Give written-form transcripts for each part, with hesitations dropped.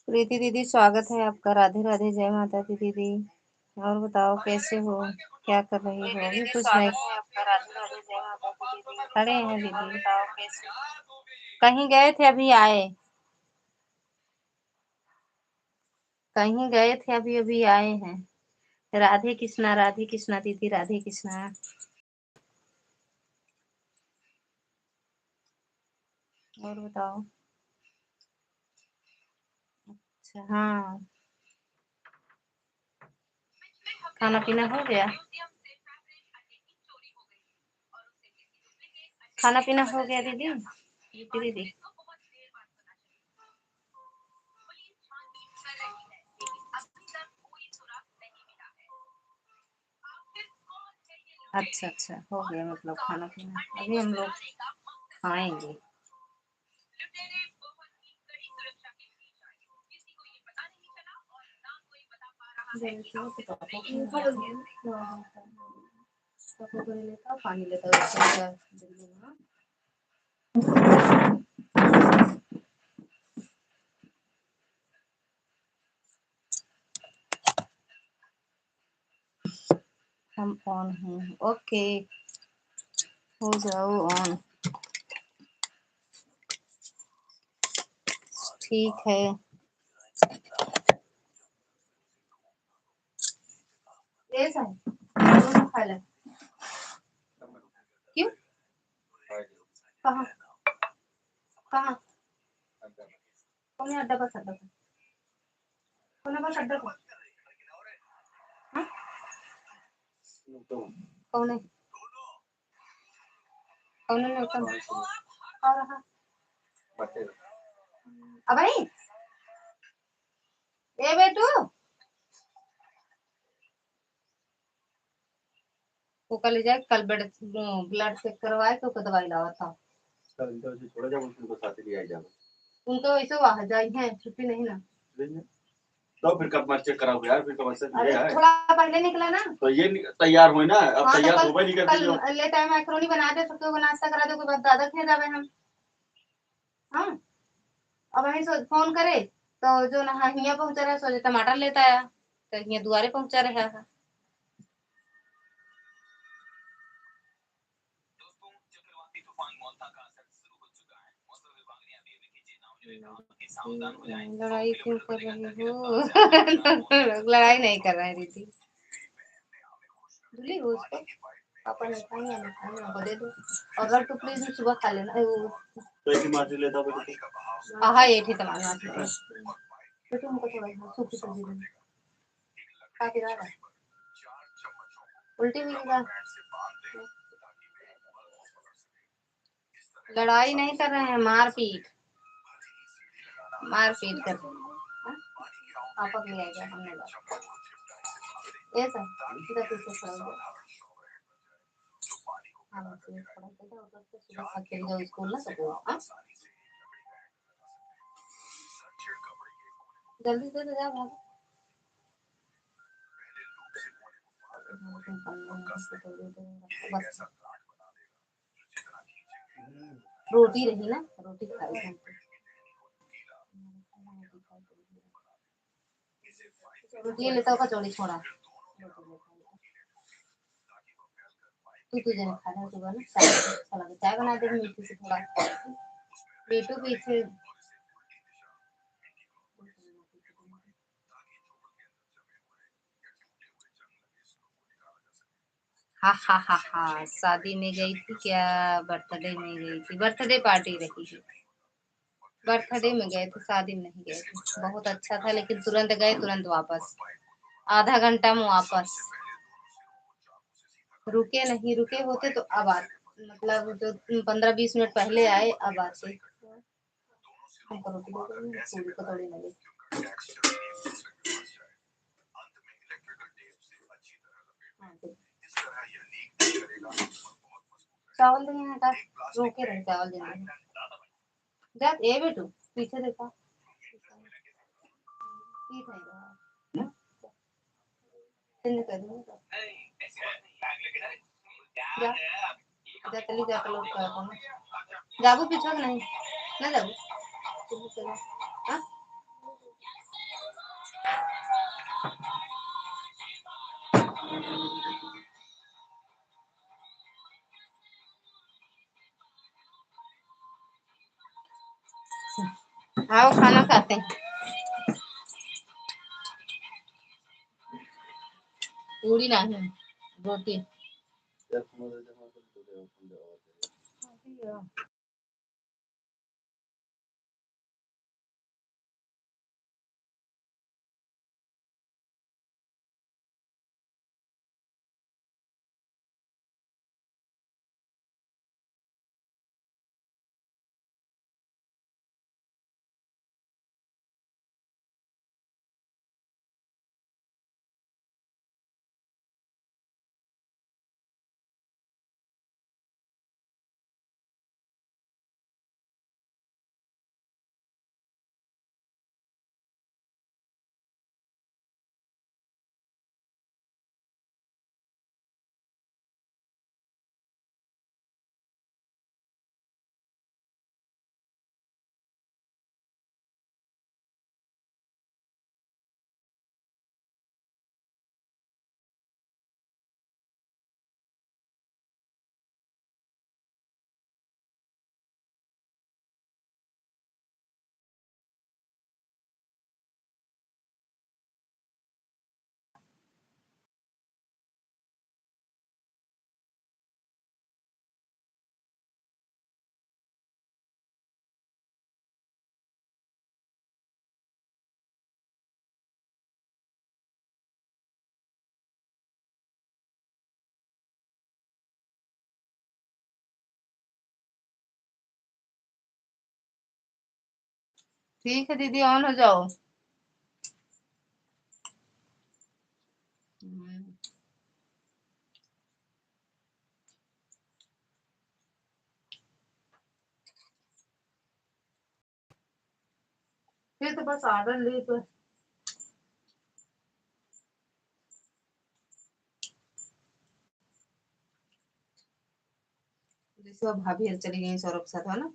प्रीति दीदी, स्वागत है आपका। राधे राधे, जय माता दी दीदी। और बताओ कैसे हो, क्या कर रही हो? अभी कुछ नहीं, खड़े हैं दीदी। कहीं गए थे अभी आए, कहीं गए थे अभी अभी आए हैं। राधे कृष्णा, राधे कृष्णा दीदी, राधे कृष्णा। और बताओ। अच्छा, हाँ, खाना पीना हो गया? खाना पीना हो गया दीदी? दीदी दीदी, अच्छा अच्छा, हो गया मतलब खाना पीना। अभी हम लोग खाएंगे। पानी लेता हम ऑन हैं। ओके, हो जाओ ऑन। ठीक है। ऐसा है, दोनों खा ले। क्यों? कहाँ कहाँ? कौन है? अड्डा बस, अड्डा बस, कौन है? बस अड्डा बस। हाँ? कौन है? कौन है? कौन है? और रहा अब आई। ए बेटू, वो कल जाए, कल ब्लड चेक करवाए तो दवाई लावा था। छोड़ा जाओ, उनको साथ ले जाओ। उनको वैसे वहां जाई है, छुट्टी नहीं ना। तो फिर कब मत चेक कराओ यार, फिर कब से अरे थोड़ा पहले निकला ना, तो ये तैयार हुए ना। अब हाँ, तैयार हो नहीं करती हो। कल ले टाइम मैक्रोनी बना दे, सबको नाश्ता करा दे, कोई बात दादा खे जावे हम। हाँ, अब वहीं फोन करे तो जो ना हिया पहुंचा रहा सोचे टमाटर लेता है, तो हिया दुआरे पहुंचा रहा है। लड़ाई क्यों कर रही हो? लड़ाई नहीं कर रहे दीदी। भूली हो उसको, पापा ने खाई या नहीं खाई, उनको दे दो। और अगर तो प्लीज सुबह खा लेना। तो एक मार लेता हूं। हाँ, ये ठीक है, मार बेटू हमको थोड़ा सूखी सब्जी दे। खा के रहा है, उल्टी हुई है। लड़ाई नहीं कर रहे हैं, मारपीट, मारपीट कर रहे हैं। पापा ले आएगा, हमने ऐसा सीधा पीछे खड़ा हो गया। हाँ, सीधा खड़ा हो गया, उधर से सुबह खा के जाओ स्कूल ना सबको। हाँ, जल्दी से जा भाग। बस रोटी रही ना, रोटी खाई हम। रोटी लेता होगा, चौड़ी छोड़ा। तू तुझे नहीं खाना सुबह ना, चाय अच्छा लगे, चाय बना दे मीठी से थोड़ा। बेटू पीछे। हा हा हा हा, शादी में गई थी क्या? बर्थडे में गई थी, बर्थडे पार्टी रही थी। बर्थडे में गए थे, शादी में नहीं गए थे। बहुत अच्छा था, लेकिन तुरंत गए तुरंत वापस। आधा घंटा में वापस। रुके नहीं, रुके होते तो अब आते, मतलब जो 15-20 मिनट पहले आए अब आते। हमको रोटी दे दो, पूरी कतौड़ी में ले। चावल देंगे ना का, रोके रहे चावल देंगे। जा ए बेटू, पीछे देखा, ठीक नहीं रहा। चेंज कर दूंगा। जा जा चली जा, लोड कर दो। जाबू पीछे नहीं ना, जाबू चलो। हाँ, आओ खाना खाते हैं। पूरी नहीं, रोटी। ठीक है दीदी, ऑन हो जाओ। फिर तो बस ऑर्डर ले तो। जैसे भाभी चली गई सौरभ के साथ, है ना,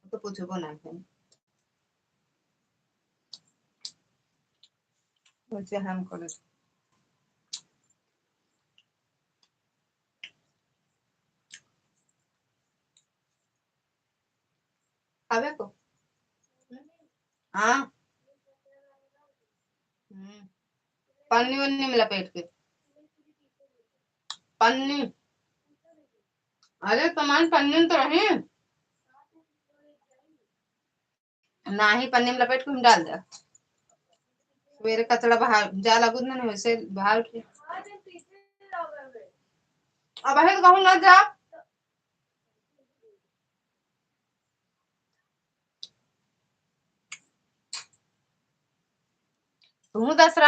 तो पूछो ना फिर वैसे हम कर। खावे को हाँ। पन्नी वन्नी में लपेट के। पन्नी, अरे सामान पन्नी में तो रहे ना ही, पन्नी में लपेट के हम डाल दे। मेरे कचड़ा बाहर जा लागू ना, वैसे बाहर उठ अब है तो कहूँ ना जा। तू 10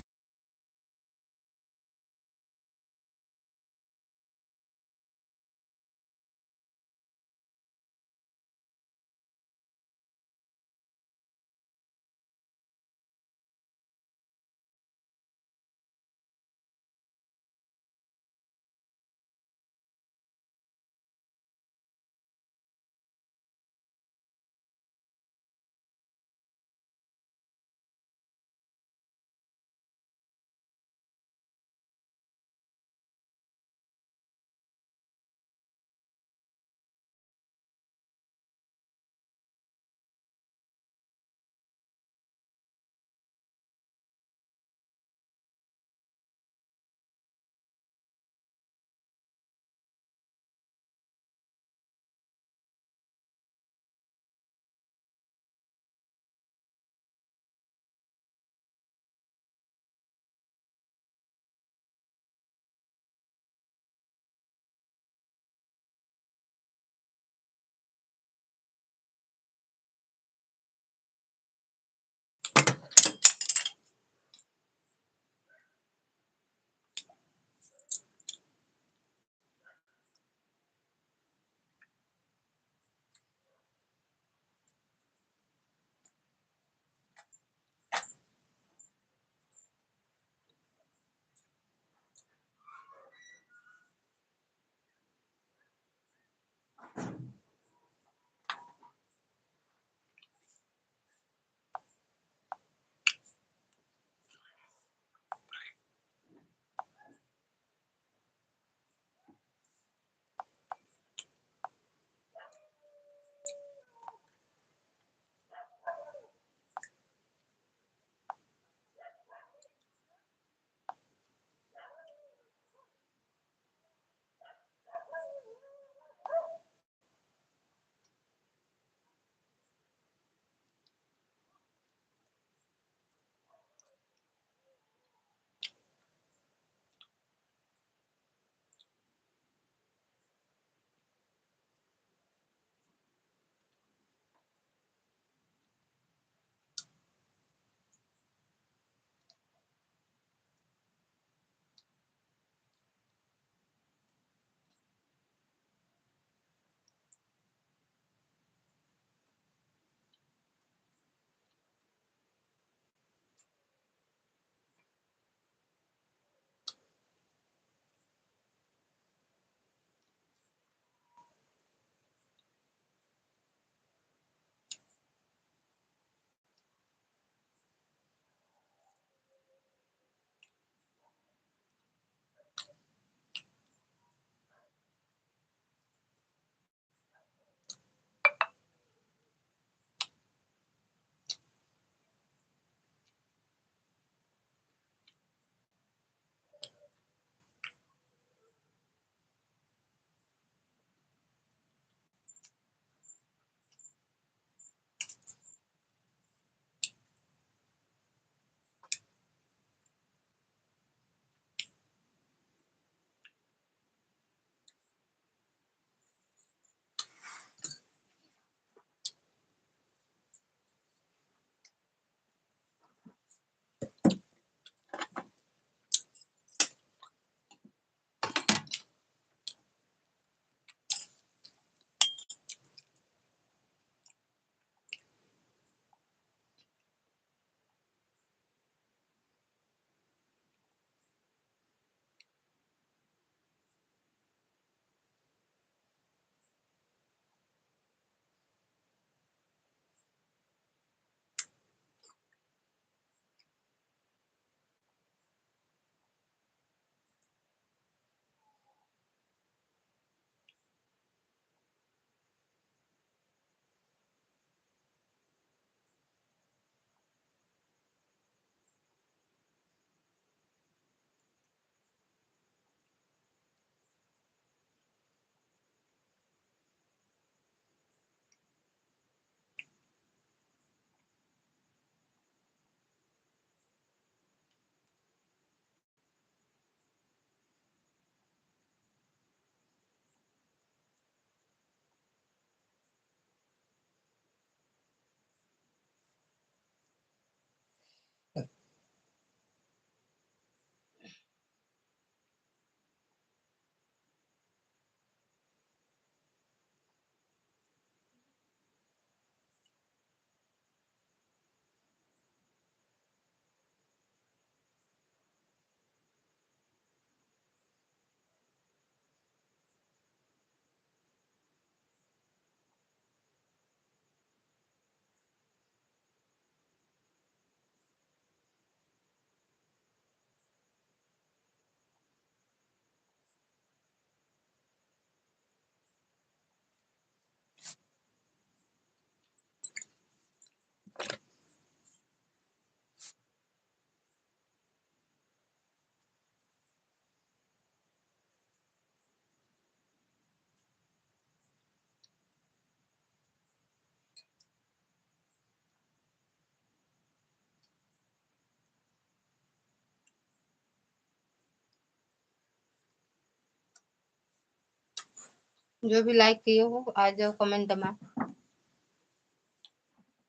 जो भी लाइक किए हो आ जाओ कमेंट में,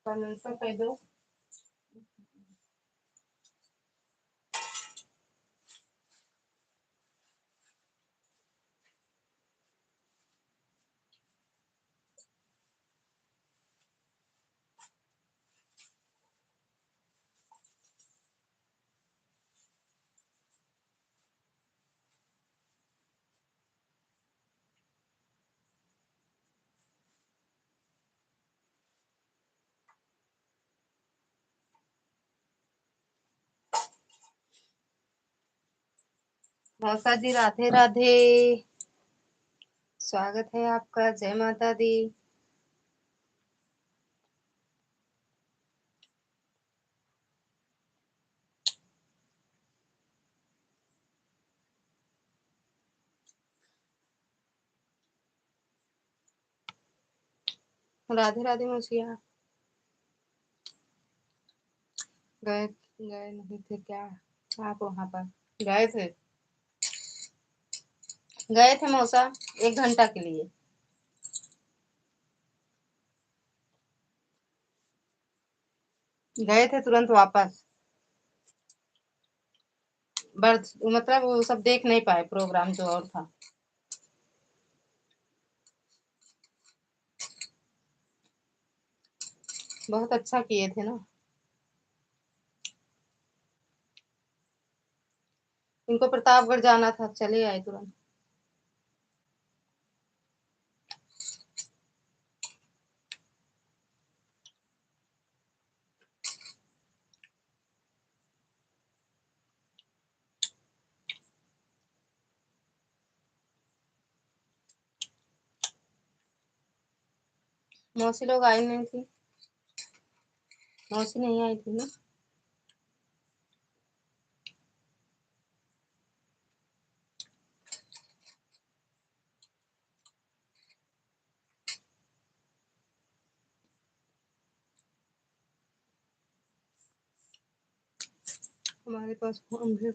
कमेंट तो कर दो। मौसा जी राधे राधे, स्वागत है आपका, जय माता दी। राधे राधे मौसिया। गए गए नहीं थे क्या आप वहां पर? गए थे, गए थे मौसा, 1 घंटा के लिए। गए थे तुरंत वापस। बर्थ मतलब वो सब देख नहीं पाए, प्रोग्राम जो और था। बहुत अच्छा किए थे ना। इनको प्रतापगढ़ जाना था, चले आए तुरंत। मौसी लोग आई नहीं थी, मौसी नहीं आई थी ना। हमारे पास फोन भी,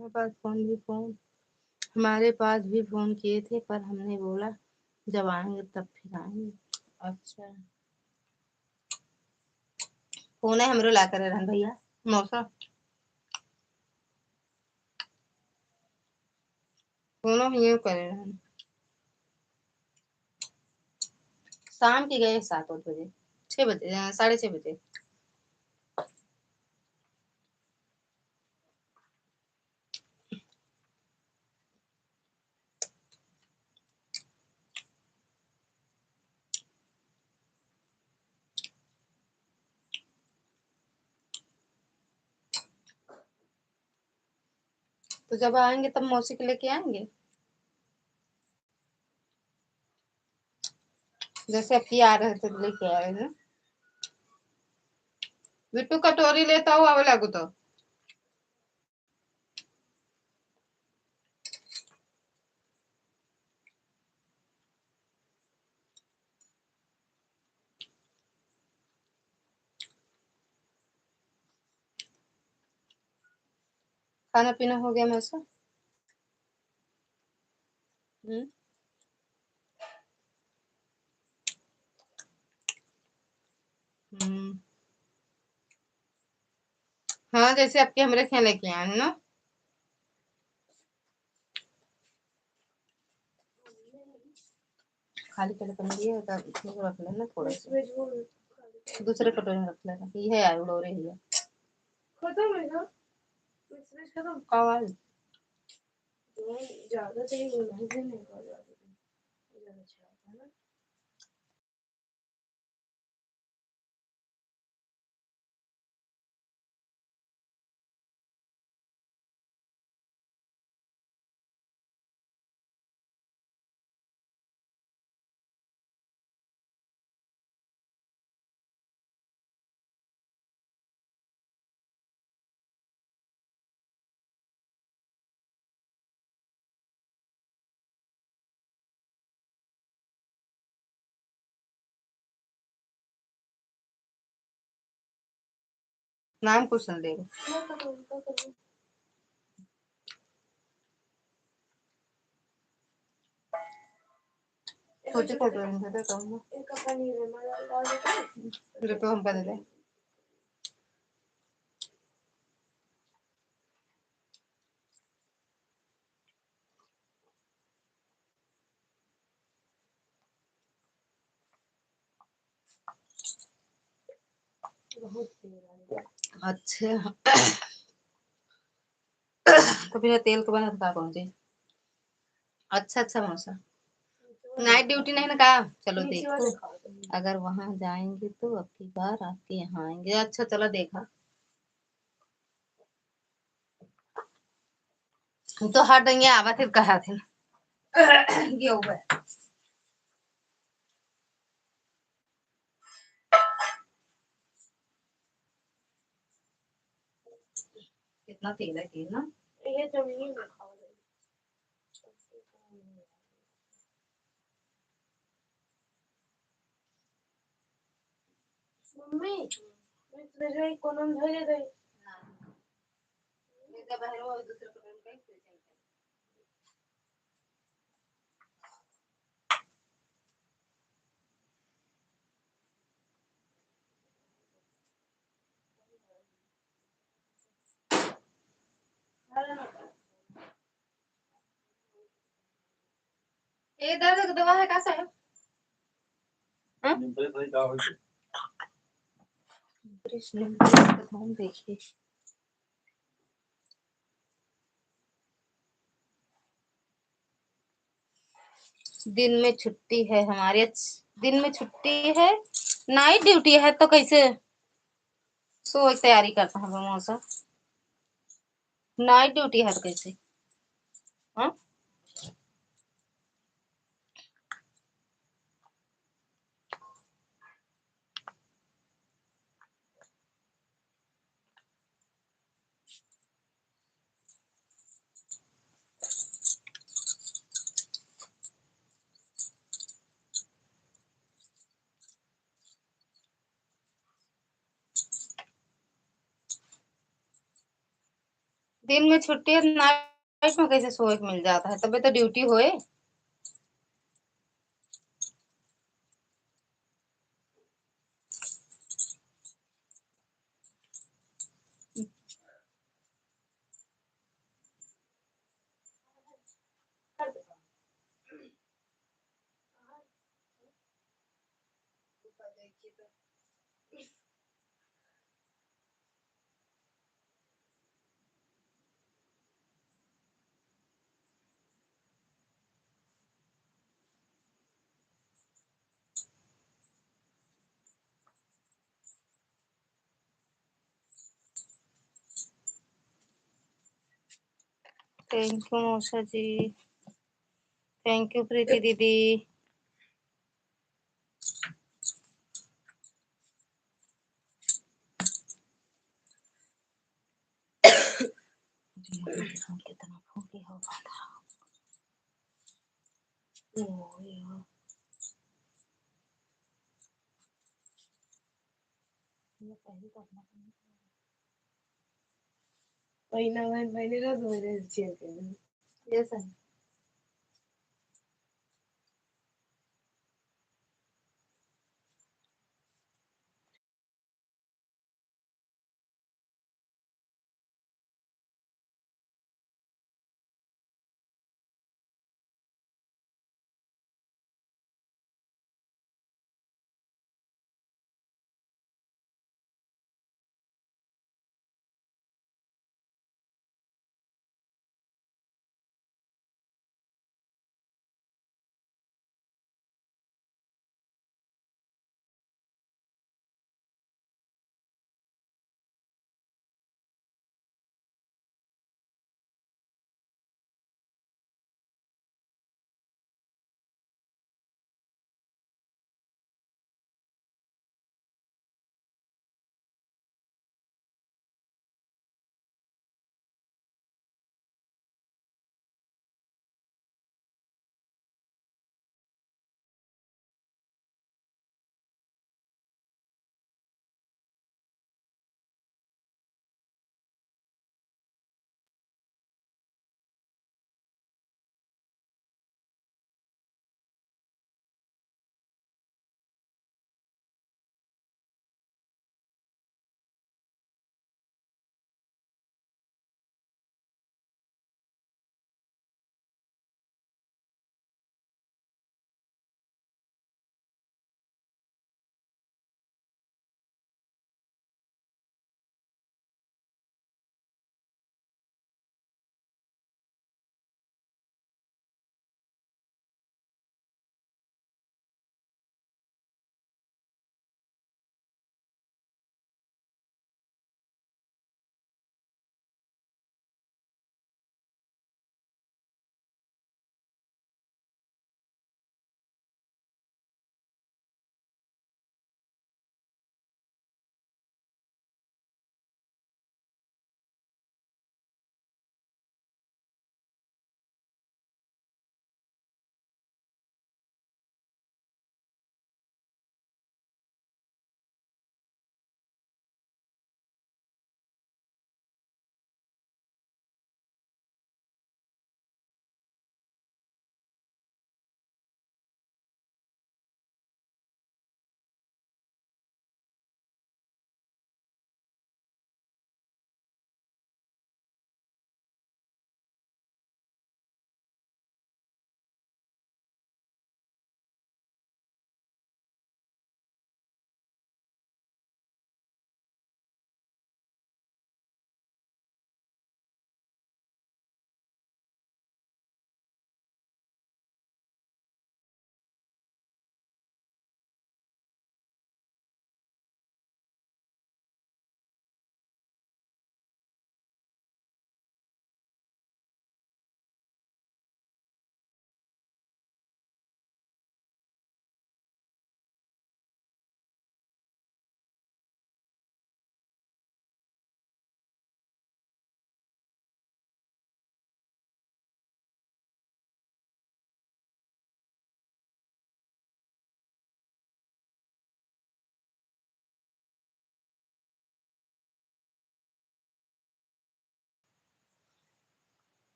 हमारे पास हमारे पास भी फोन किए थे, पर हमने बोला जब आएंगे तब फिर आएंगे। अच्छा, फोन है हमरो ला करे रहन भैया मौसा, फोनो ही करे रहन। शाम के गए 7-8 बजे, 6 बजे, 6:30 बजे। तो जब आएंगे तब मौसी के लेके आएंगे, जैसे अब की आ रहे थे तो लेके आए ना। बिट्टू कटोरी लेता हुआ लागू तो। खाना पीना हो गया मौसा? हम्म। हम्म। हाँ, जैसे आपके हमरे यहाँ लेके आए हैं ना। खाली कर दिए तो रख लेना थोड़ा सा, दूसरे कटोरी में रख लेना। ये है उड़ोरे ही है, खत्म है ना, खत्म कवाल ज्यादा चाहिए नहीं ज्यादा अच्छा है ना। नाम कुछ ले। सोचे कर रहे हैं तो हम इनका पनीर है मजा डाल देते हैं तो हम बदल दें अच्छा तो फिर तेल के बाद का कौन सी अच्छा मौसम नाइट ड्यूटी नहीं ना कहा चलो देखो अगर वहां जाएंगे तो अब की बार आपके यहाँ आएंगे अच्छा चलो देखा तो हट देंगे आवा फिर कहा थे ये हुआ कितना तेल है तेल ना ये जमीन में खाओ मम्मी मैं तुझे कोनम धरे दे ये जब है वो दूसरे को कहीं ये दर्द का दवा है कैसा है हां कृष्ण हम देखिए दिन में छुट्टी है हमारी दिन में छुट्टी है नाइट ड्यूटी है तो कैसे सो तैयारी करता हूँ मौसा नाइट ड्यूटी है तो कैसे हाँ दिन में छुट्टी है नाइट में कैसे सोए मिल जाता है तबे तो ड्यूटी होए थैंक यू मौसा जी थैंक यू प्रीति दीदी कितना फूकी हो पहिला मैंने ना मेरे चेक ये सही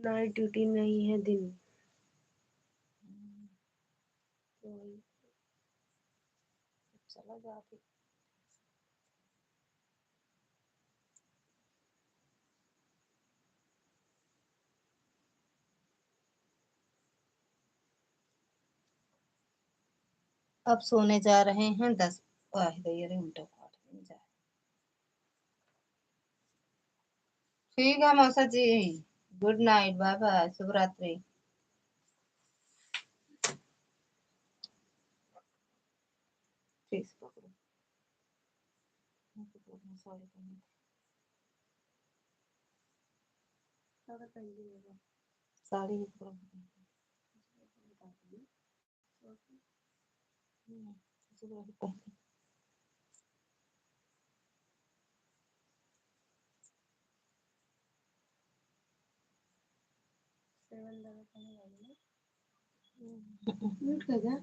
नाइट ड्यूटी नहीं है, दिन चला जाती। अब सोने जा रहे हैं 10 घंटे। ठीक है मौसा जी, गुड नाइट, बाय बाय, शुभ रात्रि। ठीक पकड़ो, साड़ी म्यूट कर जा।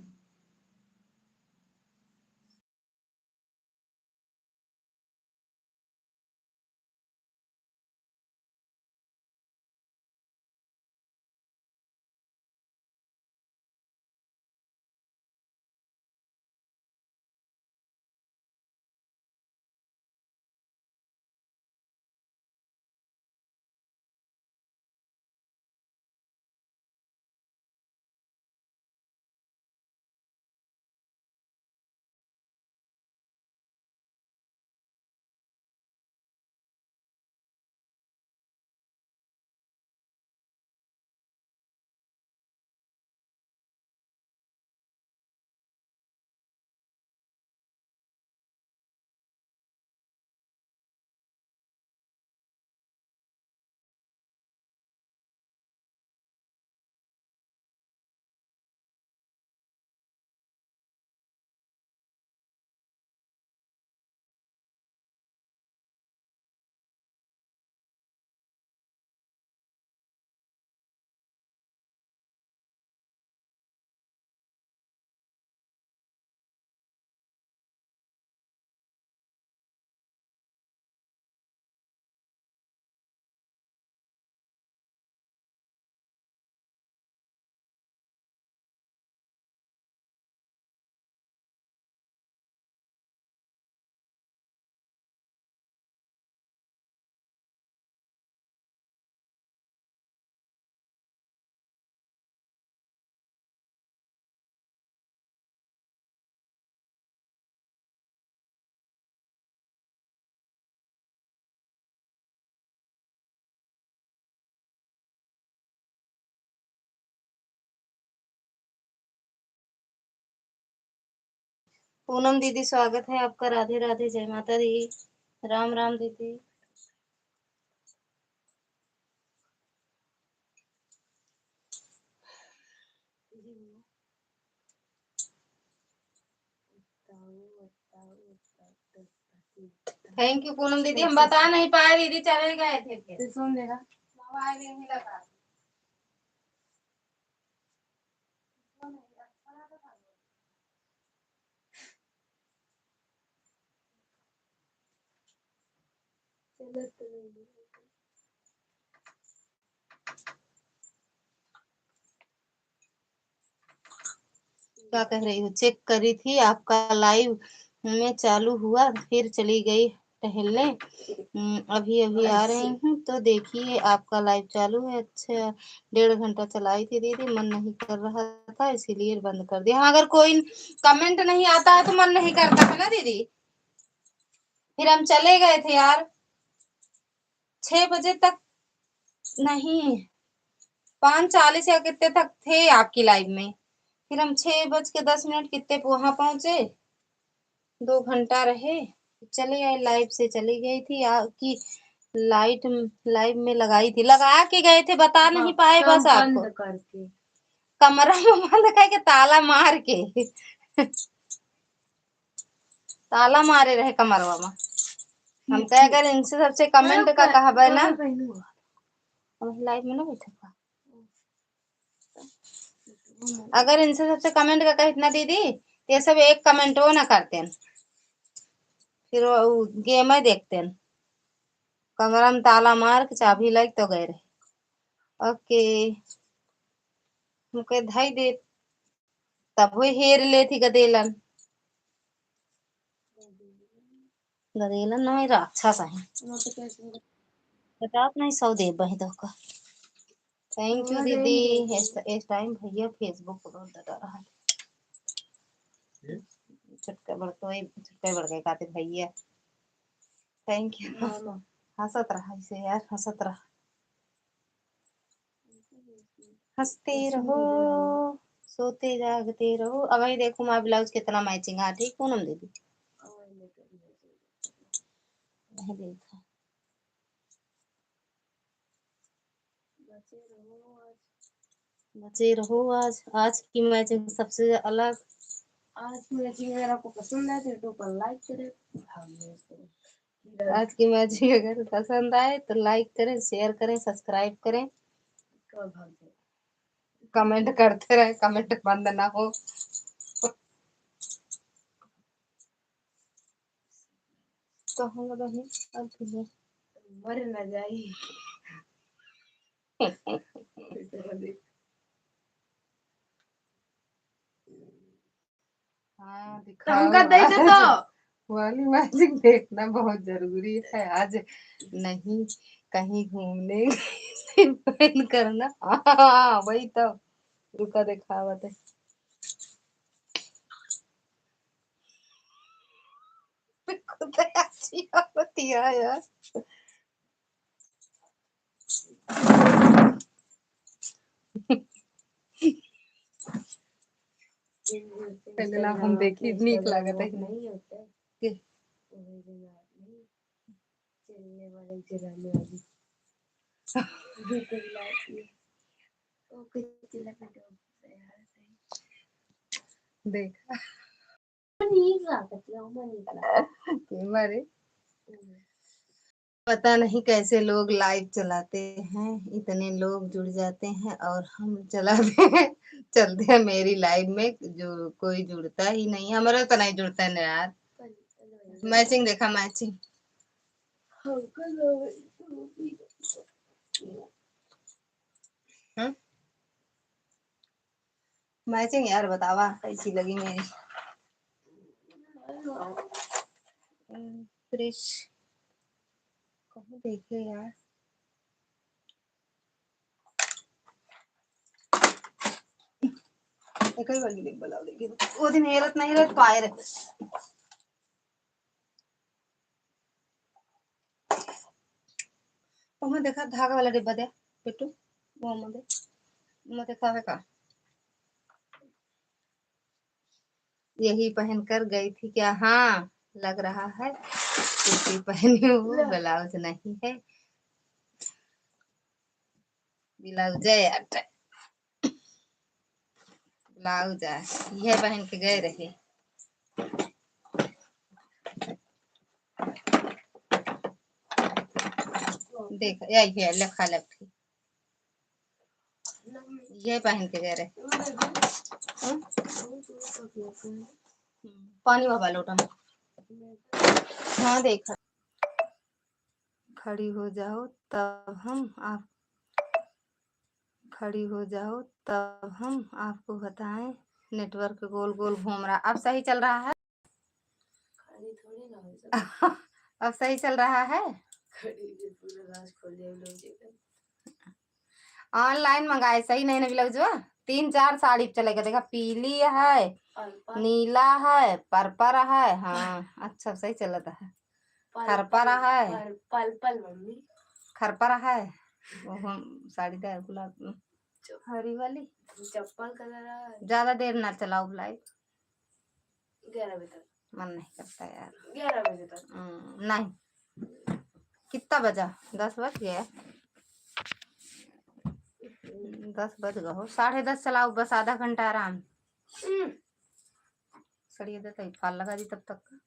पूनम दीदी, स्वागत है आपका। राधे राधे, जय माता दी, राम राम दीदी। थैंक यू पूनम दीदी, हम बता नहीं पाए दीदी, चले गए थे। सुन देगा मोबाइल नहीं लगा। क्या कह रही हो? चेक करी थी आपका लाइव में चालू हुआ, फिर चली गई टहलने। अभी अभी आ रही हूँ तो देखिए आपका लाइव चालू है। अच्छा, 1.5 घंटा चलाई थी दीदी, मन नहीं कर रहा था इसीलिए बंद कर दिया। हाँ, अगर कोई कमेंट नहीं आता है तो मन नहीं करता है ना दीदी। फिर हम चले गए थे यार 6 बजे तक, नहीं 5:40 या कितने तक थे आपकी लाइव में। फिर हम 6:10 कितने वहां पहुंचे, 2 घंटा रहे, चले आए। लाइव से चली गई थी कि लाइट लाइव में लगाई थी, लगा के गए थे, बता नहीं पाए बस आपको। बंद करके कमरा में बंद करके ताला मार के ताला मारे रहे कमरवा में। हम कहे अगर इनसे सबसे कमेंट का कहा है ना, लाइव में ना बैठा, अगर इनसे सबसे कमेंट का कहे ना दीदी, ये सब एक कमेंट वो ना करते, फिर वो गेम है देखते हैं। कमरा में ताला मार के चाबी लग तो गए रहे। ओके मुके धाई दे तब वो हेर ले थी गदेलन गदेलन ना मेरा अच्छा सा है बता नहीं सौ दे बही तो का थैंक यू दीदी इस टाइम भैया फेसबुक पर डाल रहा है छुटका बड़ गए काते भैया थैंक यू हंसत रहा इसे यार हंसत रहा हंसते रहो सोते जागते रहो अब ही देखो मैं ब्लाउज कितना मैचिंग आ ठीक कौन दीदी नहीं देखा बचे रहो आज आज की मैचिंग सबसे अलग आज की मैचिंग अगर आपको पसंद आए तो पर लाइक करें आज की मैचिंग अगर पसंद आए तो लाइक करें शेयर करें सब्सक्राइब करें कमेंट करते रहे कमेंट बंद ना हो कहूँगा बहन अब मर न जाए हाँ दिखाओ वाली मैजिक देखना बहुत जरूरी है आज नहीं कहीं घूमने प्लान करना हाँ वही तो रुका दिखावत है खुद अच्छी होती है यार पहले ना हम देखी नीक लागत है नहीं होता के चलने वाली चलाने वाली देखा मारे पता नहीं कैसे लोग लाइव चलाते हैं इतने लोग जुड़ जाते हैं और हम चलाते हैं चलते हैं मेरी लाइव में जो कोई जुड़ता ही नहीं हमारा तो नहीं जुड़ता है ना यार मैचिंग देखा मैचिंग मैचिंग यार बतावा कैसी लगी मेरी फ्रेश कहूँ देखे यार एक ही वाली देख बुलाओ देखिए वो दिन हेरत नहीं रहत पाए रे मैं देखा धागा वाला डिब्बा दे पिट्टू वो मैं देखा है का यही पहन कर गई थी क्या हाँ लग रहा है कुर्ती पहनी हूँ ब्लाउज नहीं है ब्लाउज है ब्लाउज है यह पहन के गए रहे देख यही है लखा लखी ये पहन के गए रहे पानी बाबा लोटा में हाँ देखा खड़ी हो जाओ तब हम आप खड़ी हो जाओ तब हम आपको बताएं नेटवर्क गोल गोल घूम रहा अब सही चल रहा है अब सही चल रहा है ऑनलाइन मंगाए सही नहीं ना ब्लाउज 3-4 साड़ी चलेगा देखा पीली है नीला है पर्पल है हाँ अच्छा सही चलता है खरपरा है पल मम्मी खरपरा है वो हम साड़ी का गुलाब हरी वाली चप्पल कलर ज्यादा देर ना चलाओ ब्लाइव 11 बजे तक मन नहीं करता यार 11 बजे तक नहीं कितना बजा 10 बज गया 10 बज गए हो 10:30 चलाओ बस आधा घंटा आराम सड़िए देता ही फाल लगा दी तब तक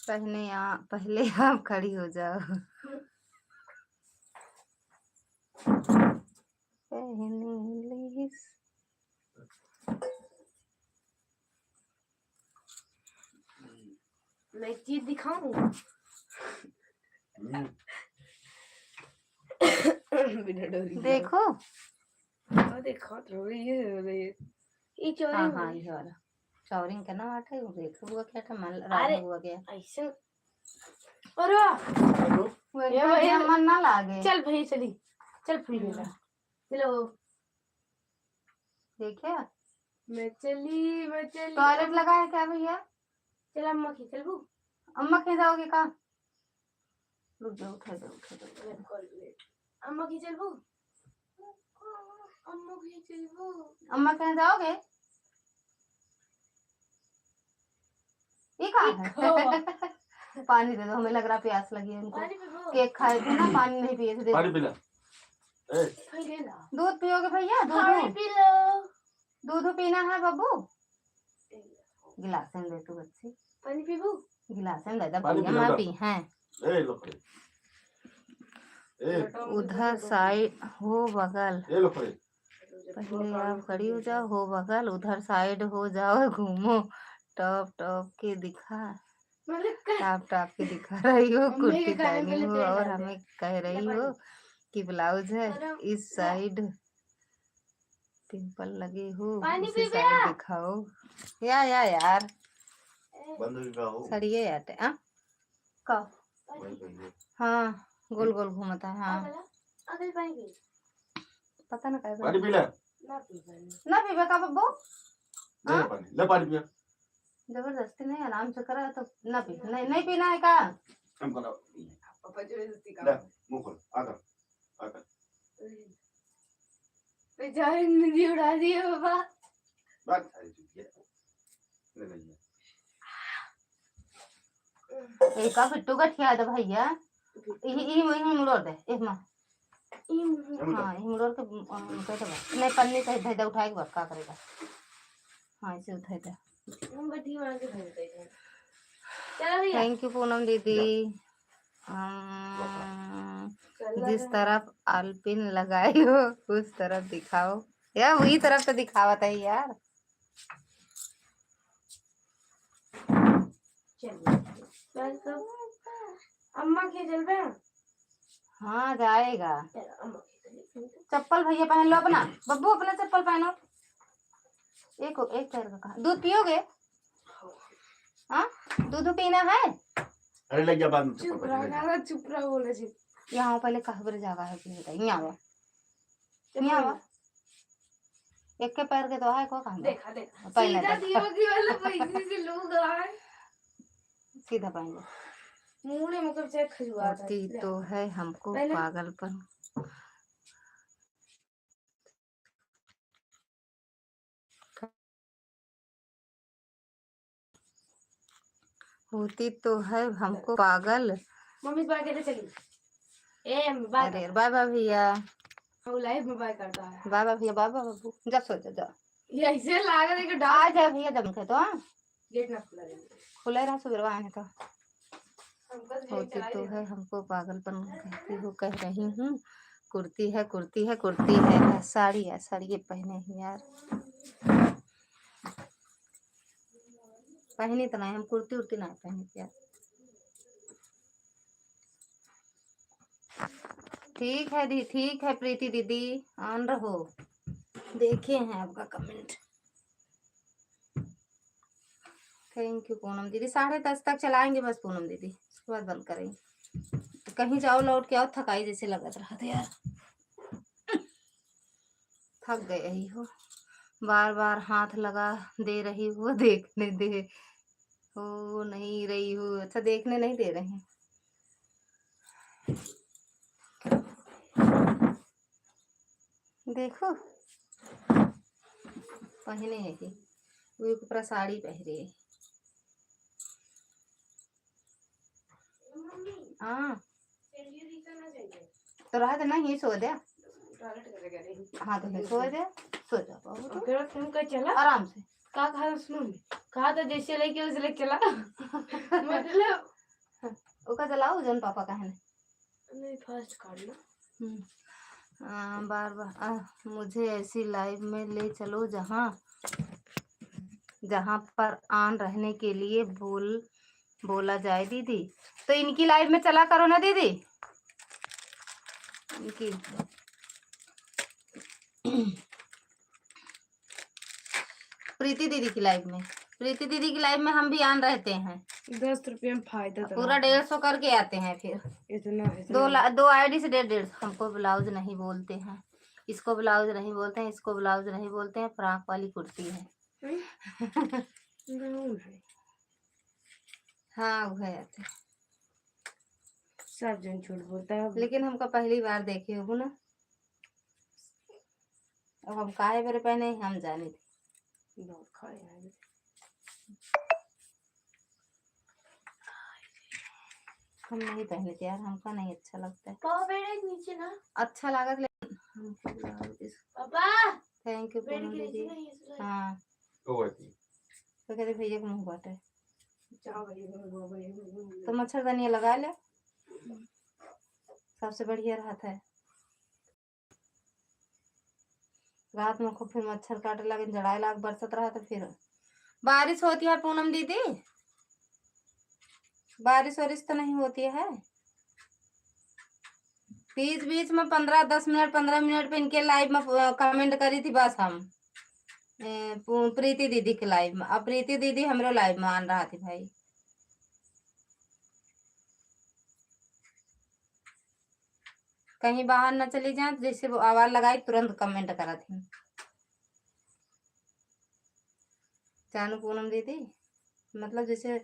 पहले आप खड़ी हो जाओ मैं चीज दिखाऊं बिना डोरी के। देखो हाँ देखो थोड़ी ये चोरी हाँ हो हाँ गई। ये वाला चौरिंग के ना आटे देखो हुआ क्या था मन अरे राधा हुआ गया ऐसे और वाह, वो ये एकदम भैया मन ना लागे चल भैया चली चल फिर बेटा चलो देखिए मैं चली टॉयलेट लगा है क्या भैया चल अम्मा की चल वो अम्मा कहीं जाओगे कहाँ रुक जाओ उठा दो अम्मा की चल वो अम्मा की चल वो अम्मा कहीं जाओगे ये कहाँ है पानी दे दो हमें लग रहा प्यास लगी है उनको पानी पे वो केक खाए थे ना पानी नहीं पिए थे दे पानी पिला ए भाई ले ला दूध पियोगे भैया पानी दूध पी लो दूध पीना है बब्बू गिलास में दे तू बच्ची पानी पी वो गिलास में दे दे पानी भैया पिला मैं दो। पी हैं ए लोकड़े ए उधर साइड हो बगल ए लोकड़े पहले आप खड़ी हो जाओ हो बगल उधर साइड हो जाओ घूमो टॉप टॉप के दिखा मतलब टाप टाप के दिखा रही हो मम्मी के कुर्ती खाने पहनी में हो तेल और डाल दे। हमें कह रही हो कि ब्लाउज है और हम- इस साइड पिंपल लगे हो पानी उसी पी साइड भैया। दिखाओ यार बंद का हो सड़िए यार का वही कहिए हाँ गोल गोल घूमता है हाँ अगल पानी पी पता ना क्या पानी पिला ना पी पानी ना पीबे का बब्बू ले हाँ? पानी ले पानी पिया जबरदस्ती नहीं आराम से करा तो ना पी नहीं पीना है का हम करा पापा जबरदस्ती ले मुंह खोल आकर आकर बेचारे नदी उड़ा दिए बाबा बात सारी चुकी है ले ले एक का पिट्टू का ठिया दे भैया ई मुड़ो दे एक मां हाँ ये मुड़ो के कहते बस नहीं पन्नी से धैदा उठाए के बस का करेगा हाँ इसे उठाए दे हम बटी बना के भेजते हैं चलो भैया थैंक यू पूनम दीदी जिस तरफ आलपिन लगाई हो उस तरफ दिखाओ यार वही तरफ तो दिखावत है यार चलो अम्मा के चल पे हाँ जाएगा चलो अम्मा के चप्पल भैया पहन लो अपना बब्बू अपना चप्पल पहनो एक पैर का कहा दूध पियोगे हाँ दूध पीना है अरे लग जा बाद में चुप रहा बोले जी यहाँ पहले कहबर जगह है कि नहीं यहाँ एक के पैर के तो है को कहां देखा पहले सीधा तक। दिमागी वाला पैसे से लोग आए सीधा पहन लो मुंह ने मतलब चेक खजुआ था होती तो है हमको पहले- पागलपन होती तो है हमको पागल मम्मी बाय कैसे चली ए बाय अरे बाय बाय भैया वो लाइव में बाय करता है बाय बाय भैया बाय बाय बाबू जा सो जा ये ऐसे लग रहा है कि आ जा भैया जब थे तो हाँ गेट ना खुला रहेगा खुले रहा सुबह आने तो हमको गेट होती चला तो देगा है हमको पागलपन कहती हो कह रही हूँ कुर्ती है कुर्ती है कुर्ती है साड़ी है साड़ी पहने ही यार पहनी तो नहीं हम कुर्ती उर्ती नहीं पहनी यार ठीक है दी ठीक है प्रीति दीदी ऑन रहो देखे हैं आपका कमेंट थैंक यू पूनम दीदी 10:30 तक चलाएंगे बस पूनम दीदी उसके बाद बंद करेंगे कहीं जाओ लौट के आओ थकाई जैसे लग रहा था यार थक गए ही हो बार बार हाथ लगा दे रही हो देखने दे हो नहीं रही हो अच्छा देखने नहीं दे रहे हैं देखो पहने है कि वो पूरा साड़ी पहने है हाँ तो रहा था ना ही सो दे हाँ तो फिर सो दे सो जा बाबू तो फिर तुम का चला आराम से कहा सुनो कहा था जैसे लेके उसे लेके चला मतलब ओका चलाओ जन पापा कहने नहीं फर्स्ट कर लो बार बार मुझे ऐसी लाइव में ले चलो जहाँ पर ऑन रहने के लिए बोला जाए दीदी तो इनकी लाइव में चला करो ना दीदी इनकी प्रीति दीदी की लाइव में, प्रीति दीदी की लाइव में हम भी आन रहते हैं। 10 रुपये में फायदा तो पूरा 150 करके आते हैं फिर। इतना दो आईडी से 150। हमको ब्लाउज नहीं बोलते हैं, इसको ब्लाउज नहीं बोलते हैं, इसको ब्लाउज नहीं बोलते हैं। फ्रॉक वाली कुर्ती है। हाँ वो है आते। सब जन झूठ बोलता है। लेकिन हमको पहली बार देखे हो ना, अब हम काहे मेरे पहने हम जाने थे। बहुत खाए हैं। हम नहीं पहने थे यार, हमको नहीं अच्छा लगता है। पापा बैठ नीचे ना। अच्छा लगा लेकिन हमको ब्लाउज। पापा थैंक यू पूनम दीदी। हाँ तो कहते भैया का मुंह बाटे तो मच्छरदानी लगा ले, सबसे बढ़िया रहता है। रात में खूब फिर मच्छर काटे लगे, जड़ाए लाग बरसत रहा तो फिर बारिश होती है। पूनम दीदी बारिश वारिश तो नहीं होती है। बीच बीच में 15-10 मिनट 15 मिनट पे इनके लाइव में कमेंट करी थी बस हम प्रीति दीदी के लाइव में। अब प्रीति दीदी हमरो लाइव में आन रहा थी भाई। कहीं बाहर न चली जाए जैसे वो आवाज लगाई तुरंत कमेंट करा थी। जानू पूनम दीदी मतलब जैसे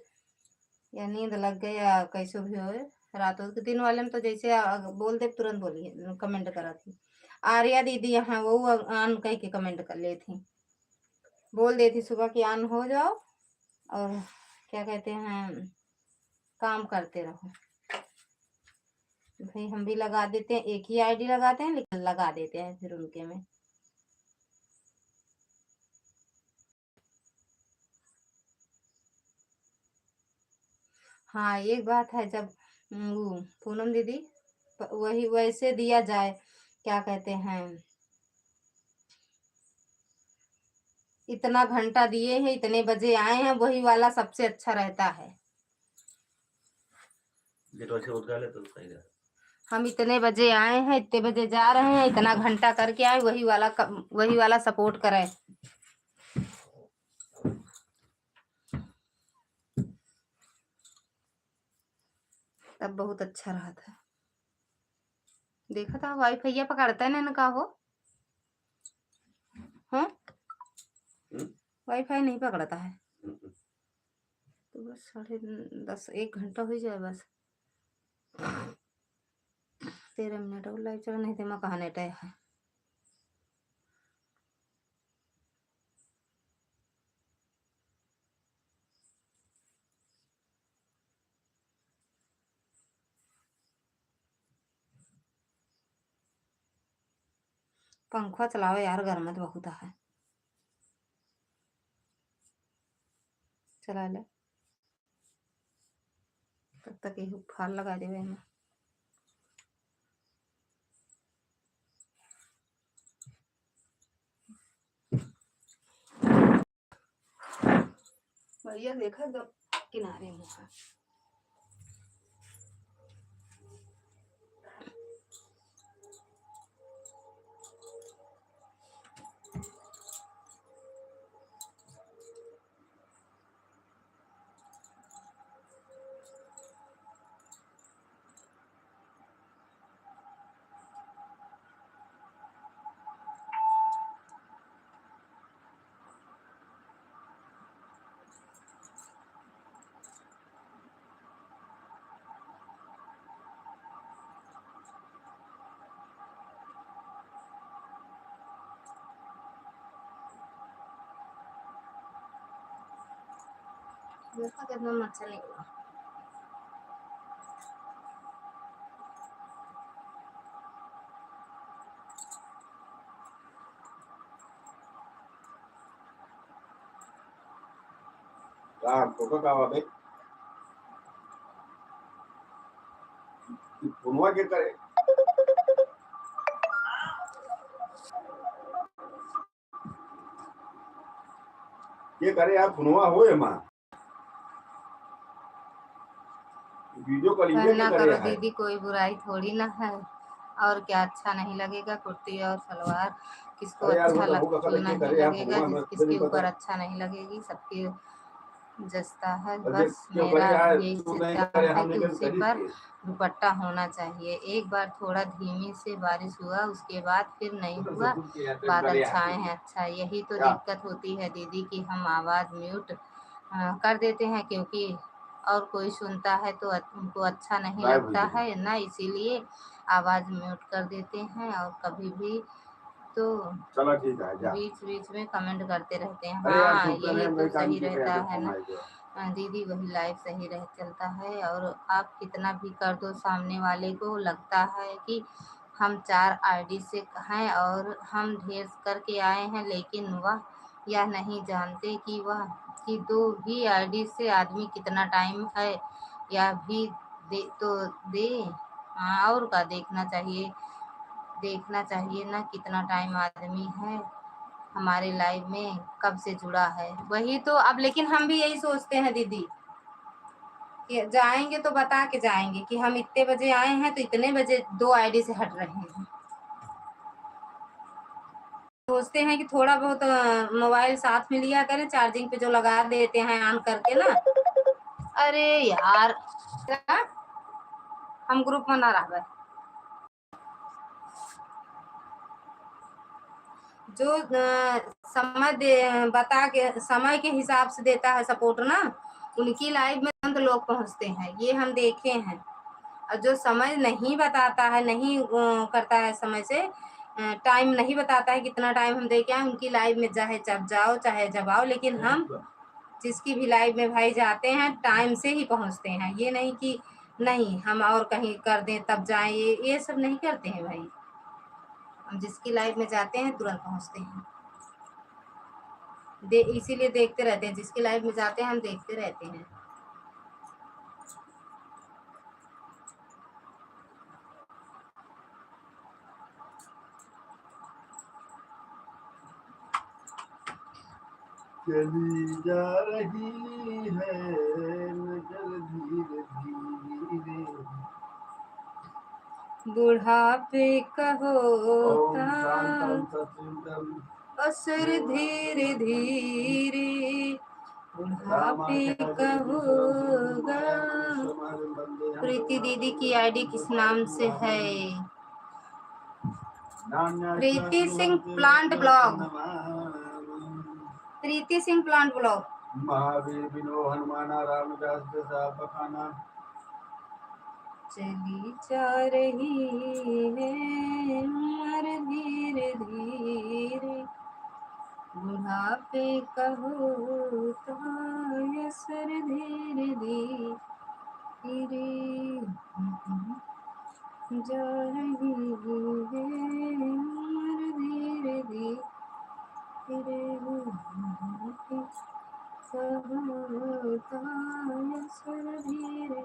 या नींद लग गई या कैसे भी हो रातों के दिन वाले में तो जैसे बोल दे तुरंत बोलिए कमेंट करा थी। आर्या दीदी यहाँ वो आन कह के कमेंट कर ली थी, बोल देती सुबह की आन हो जाओ और क्या कहते हैं काम करते रहो। भाई हम भी लगा देते हैं, एक ही आईडी लगाते हैं लेकिन लगा देते हैं फिर उनके में। हाँ एक बात है, जब पूनम दीदी वही वैसे दिया जाए क्या कहते हैं इतना घंटा दिए हैं इतने बजे आए हैं वही वाला सबसे अच्छा रहता है। हम इतने बजे आए हैं इतने बजे जा रहे हैं इतना घंटा करके आए वही वाला सपोर्ट करें। तब बहुत अच्छा रहा था। देखा था वाईफाई पकड़ता है ना इनका हो। हाँ वाईफाई नहीं पकड़ता है तो बस 10:30 1 घंटा हो जाए बस। 13 मिनट और लाइव चला नहीं थे मैं कहा नेट है। पंखा चलाओ यार गर्मत बहुत है। चला ले तब तक यही फाल लगा देवे में। भैया देखा तो किनारे में है। देखा कितना मच्छर निकला। Coca Cola पे फोनवा के करे ये करे आप फोनवा हो मां वीडियो कॉलिंग करना करो दीदी कोई बुराई थोड़ी ना है। और क्या अच्छा नहीं लगेगा? कुर्ती और सलवार किसको अरे यार अच्छा मतलब वो कल नहीं करे हम लगेगा? भगवान बस किसके नहीं ऊपर पता अच्छा नहीं लगेगी, सबकी जचता है। अरे बस क्यों मेरा करे यार यही तू नहीं चाह करे है हमने कि कभी उसी करी पर थी दुपट्टा होना चाहिए। एक बार थोड़ा धीमी से बारिश हुआ, उसके बाद फिर नहीं तो हुआ। सब कुछ किया तो बादल करे छाए यार हैं। अच्छा, यही तो क्या दिक्कत होती है दीदी कि हम आवाज़ म्यूट कर देते हैं, क्योंकि और कोई सुनता है तो उनको अच्छा नहीं गायब लगता हुई है ना, इसीलिए आवाज़ म्यूट कर देते हैं। और कभी भी तो चलो ठीक है जा बीच बीच में कमेंट करते रहते हैं। अरे यार हाँ, शुक्र यही है तो मेरे काम सही की रहता कहते है फोन ना आई गया दीदी, वही लाइफ सही रह चलता है। और आप कितना भी कर दो, सामने वाले को लगता है कि हम 4 आईडी से हैं और हम ढेर करके आए हैं, लेकिन वह यह नहीं जानते कि वह कि 2 ही आईडी से आदमी कितना टाइम है, यह भी दे। हाँ, और का देखना चाहिए ना कितना टाइम आदमी है हमारे लाइफ में, कब से जुड़ा है। वही तो अब, लेकिन हम भी यही सोचते हैं दीदी कि जाएंगे तो बता के जाएंगे कि हम इतने बजे आए हैं तो इतने बजे 2 आईडी से हट रहे हैं। सोचते हैं कि थोड़ा बहुत मोबाइल साथ में लिया करें, चार्जिंग पे जो लगा देते हैं ऑन करके ना। अरे यार, हम ग्रुप में ना रह जो बता के समय के हिसाब से देता है सपोर्ट ना, उनकी लाइफ में तुरंत लोग पहुंचते हैं, ये हम देखे हैं। और जो समय नहीं बताता है, नहीं करता है समय से, टाइम नहीं बताता है कितना टाइम हम दे के आए, उनकी लाइफ में चाहे जब जाओ चाहे जब आओ, लेकिन हम जिसकी भी लाइफ में भाई जाते हैं टाइम से ही पहुंचते हैं। ये नहीं कि नहीं हम और कहीं कर दें तब जाएं, ये सब नहीं करते हैं भाई। हम जिसकी लाइफ में जाते हैं तुरंत पहुंचते हैं। इसीलिए देखते रहते हैं, जिसकी लाइफ में जाते हैं हम देखते रहते हैं। चली जा रही है नजर धीरे धीरे बुढ़ापे का ओम होता शांतम सत्संगम असर धीरे धीरे, बुढ़ापे का होगा। प्रीति दीदी की आईडी किस नाम से है? प्रीति सिंह प्लांट ब्लॉग, प्रीति सिंह प्लांट ब्लॉग। महावीर बिनो हनुमाना रामदास जैसा बखाना चली जा रही है उम्र धीरे धीरे, बुढ़ापे का होता असर धीरे धीरे, जा रही है उम्र धीरे धीरे, बुढ़ापे का होता असर धीरे।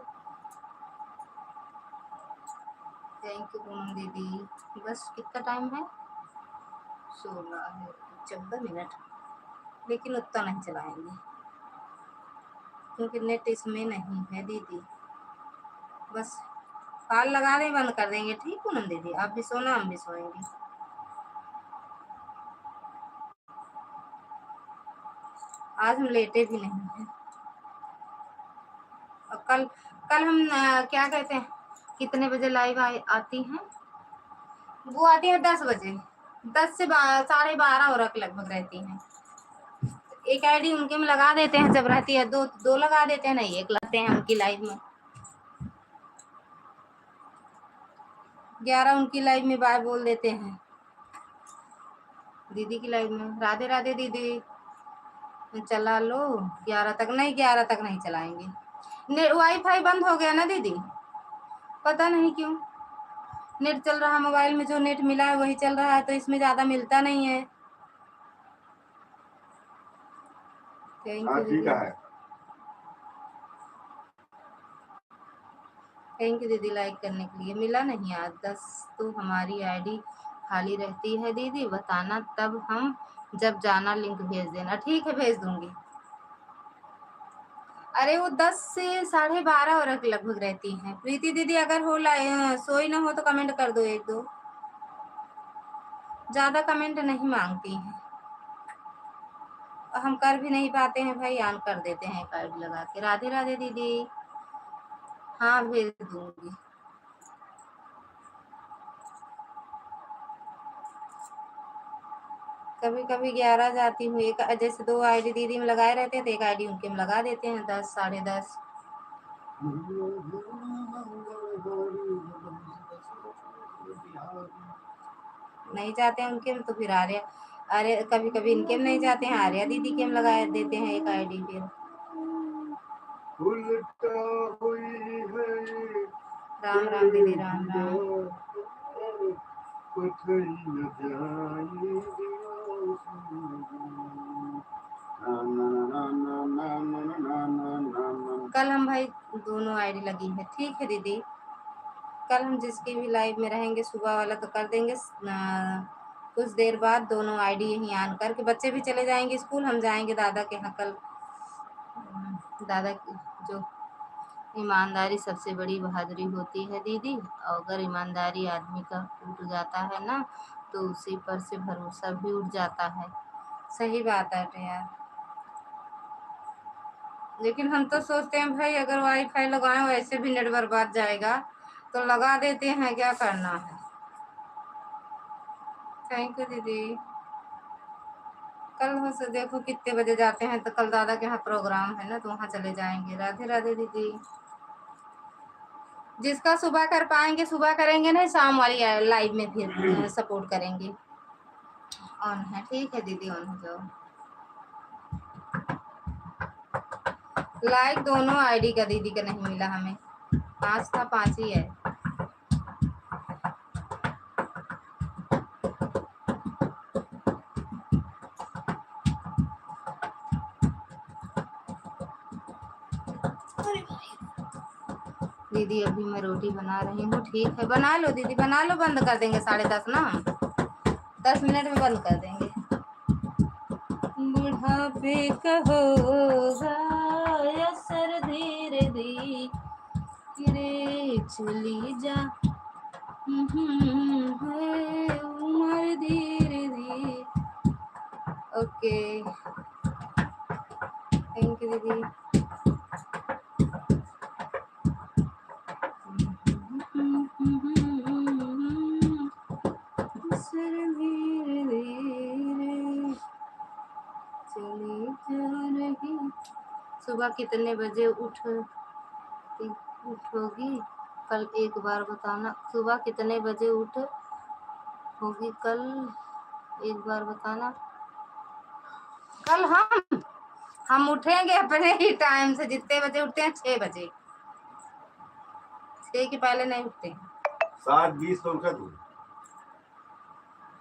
थैंक यू पूनम दीदी। बस कितना टाइम है? 16 है, 14 मिनट। लेकिन उतना नहीं चलाएंगे क्योंकि नेट इसमें नहीं है दीदी। बस कॉल लगा दें, बंद कर देंगे। ठीक पूनम दीदी, आप भी सोना, हम भी सोएंगे। आज हम लेटे भी नहीं हैं। और कल कल हम क्या कहते हैं, कितने बजे लाइव आती हैं? वो आती है 10 बजे, 10 से 12:30 और लगभग रहती हैं। एक आईडी उनके में लगा देते हैं जब रहती है, दो लगा देते हैं, नहीं एक लगते हैं उनकी लाइव में। 11 उनकी लाइव में बाय बोल देते हैं, दीदी की लाइव में राधे राधे दीदी चला लो। 11 तक नहीं, 11 तक नहीं चलाएंगे। वाईफाई बंद हो गया ना दीदी, पता नहीं क्यों। नेट चल रहा है मोबाइल में, जो नेट मिला है वही चल रहा है, तो इसमें ज्यादा मिलता नहीं है। थैंक यू ठीक दीदी, है थैंक यू दीदी लाइक करने के लिए। मिला नहीं आज 10 तो हमारी आईडी खाली रहती है दीदी, बताना तब हम जब जाना लिंक भेज देना। ठीक है, भेज दूंगी। अरे वो 10 से 12:30 और के लगभग रहती हैं। प्रीति दीदी अगर हो सोई ना हो तो कमेंट कर दो 1-2, ज्यादा कमेंट नहीं मांगती हैं। हम कर भी नहीं पाते हैं भाई, ऑन कर देते हैं कार्ड लगा के। राधे राधे दीदी। हाँ भेज दूंगी। कभी कभी 11 जाती हूँ। एक जैसे 2 आईडी दीदी में लगाए रहते हैं तो एक आईडी उनके में लगा देते हैं 10 10:30। नहीं जाते हैं उनके में तो फिर आर्या, अरे कभी कभी इनके में नहीं जाते हैं, आर्या दीदी के में लगा देते हैं एक आईडी। फिर राम राम दीदी, राम राम। कल हम भाई दोनों आईडी लगी है। ठीक है दीदी, कल हम जिसकी भी लाइव में रहेंगे सुबह वाला तो कर देंगे। कुछ देर बाद दोनों आईडी यहीं ऑन करके, बच्चे भी चले जाएंगे स्कूल, हम जाएंगे दादा के यहाँ कल। दादा की जो ईमानदारी सबसे बड़ी बहादुरी होती है दीदी, और अगर ईमानदारी आदमी का उठ जाता है ना तो उसी पर से भरोसा भी उठ जाता है। सही बात है यार। लेकिन हम तो सोचते हैं भाई अगर वाईफाई लगाएं वैसे भी नेट बर्बाद जाएगा तो लगा देते हैं, क्या करना है। थैंक यू दीदी। कल हो से देखो कितने बजे जाते हैं, तो कल दादा के यहाँ प्रोग्राम है ना तो वहाँ चले जाएंगे। राधे राधे दीदी। जिसका सुबह कर पाएंगे सुबह करेंगे, नहीं शाम वाली लाइव में फिर सपोर्ट करेंगे। ऑन है, ठीक है दीदी, ऑन हो जाओ। लाइक दोनों आईडी का दीदी का नहीं मिला हमें, 5 था 5 ही है। दीदी अभी मैं रोटी बना रही हूँ। ठीक है बना लो दीदी, बना लो, बंद कर देंगे 10:30 ना, 10 मिनट में बंद कर देंगे। बुढ़ापे का होगा असर धीरे धीरे चली जा, है उम्र धीरे धीरे। ओके थैंक यू दीदी। सुबह कितने बजे उठोगी कल, एक बार बताना। सुबह कितने बजे होगी कल, एक बार बताना। कल हम उठेंगे अपने ही टाइम से, जितने बजे उठते हैं 6 बजे, 6 के पहले नहीं उठते हैं। 7:20 तो उठा तू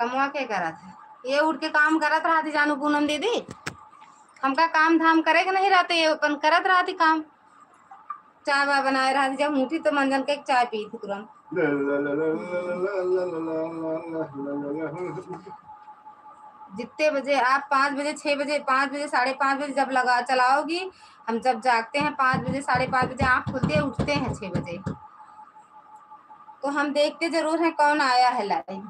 कमवा के करा था ये, उठ के काम करत रहा थी जानू पूनम दीदी। हमका काम धाम करे के नहीं रहते, ये अपन करत रहा थी काम, चाय वाय बनाए रहा थी। जब उठी तो मंजन के चाय पी थी तुरंत। जितने बजे आप 5 बजे 6 बजे 5 बजे 5:30 बजे जब लगा चलाओगी, हम जब जागते हैं 5 बजे 5:30 बजे आँख खुलती है, उठते हैं 6 बजे, तो हम देखते जरूर हैं कौन आया है लाइव,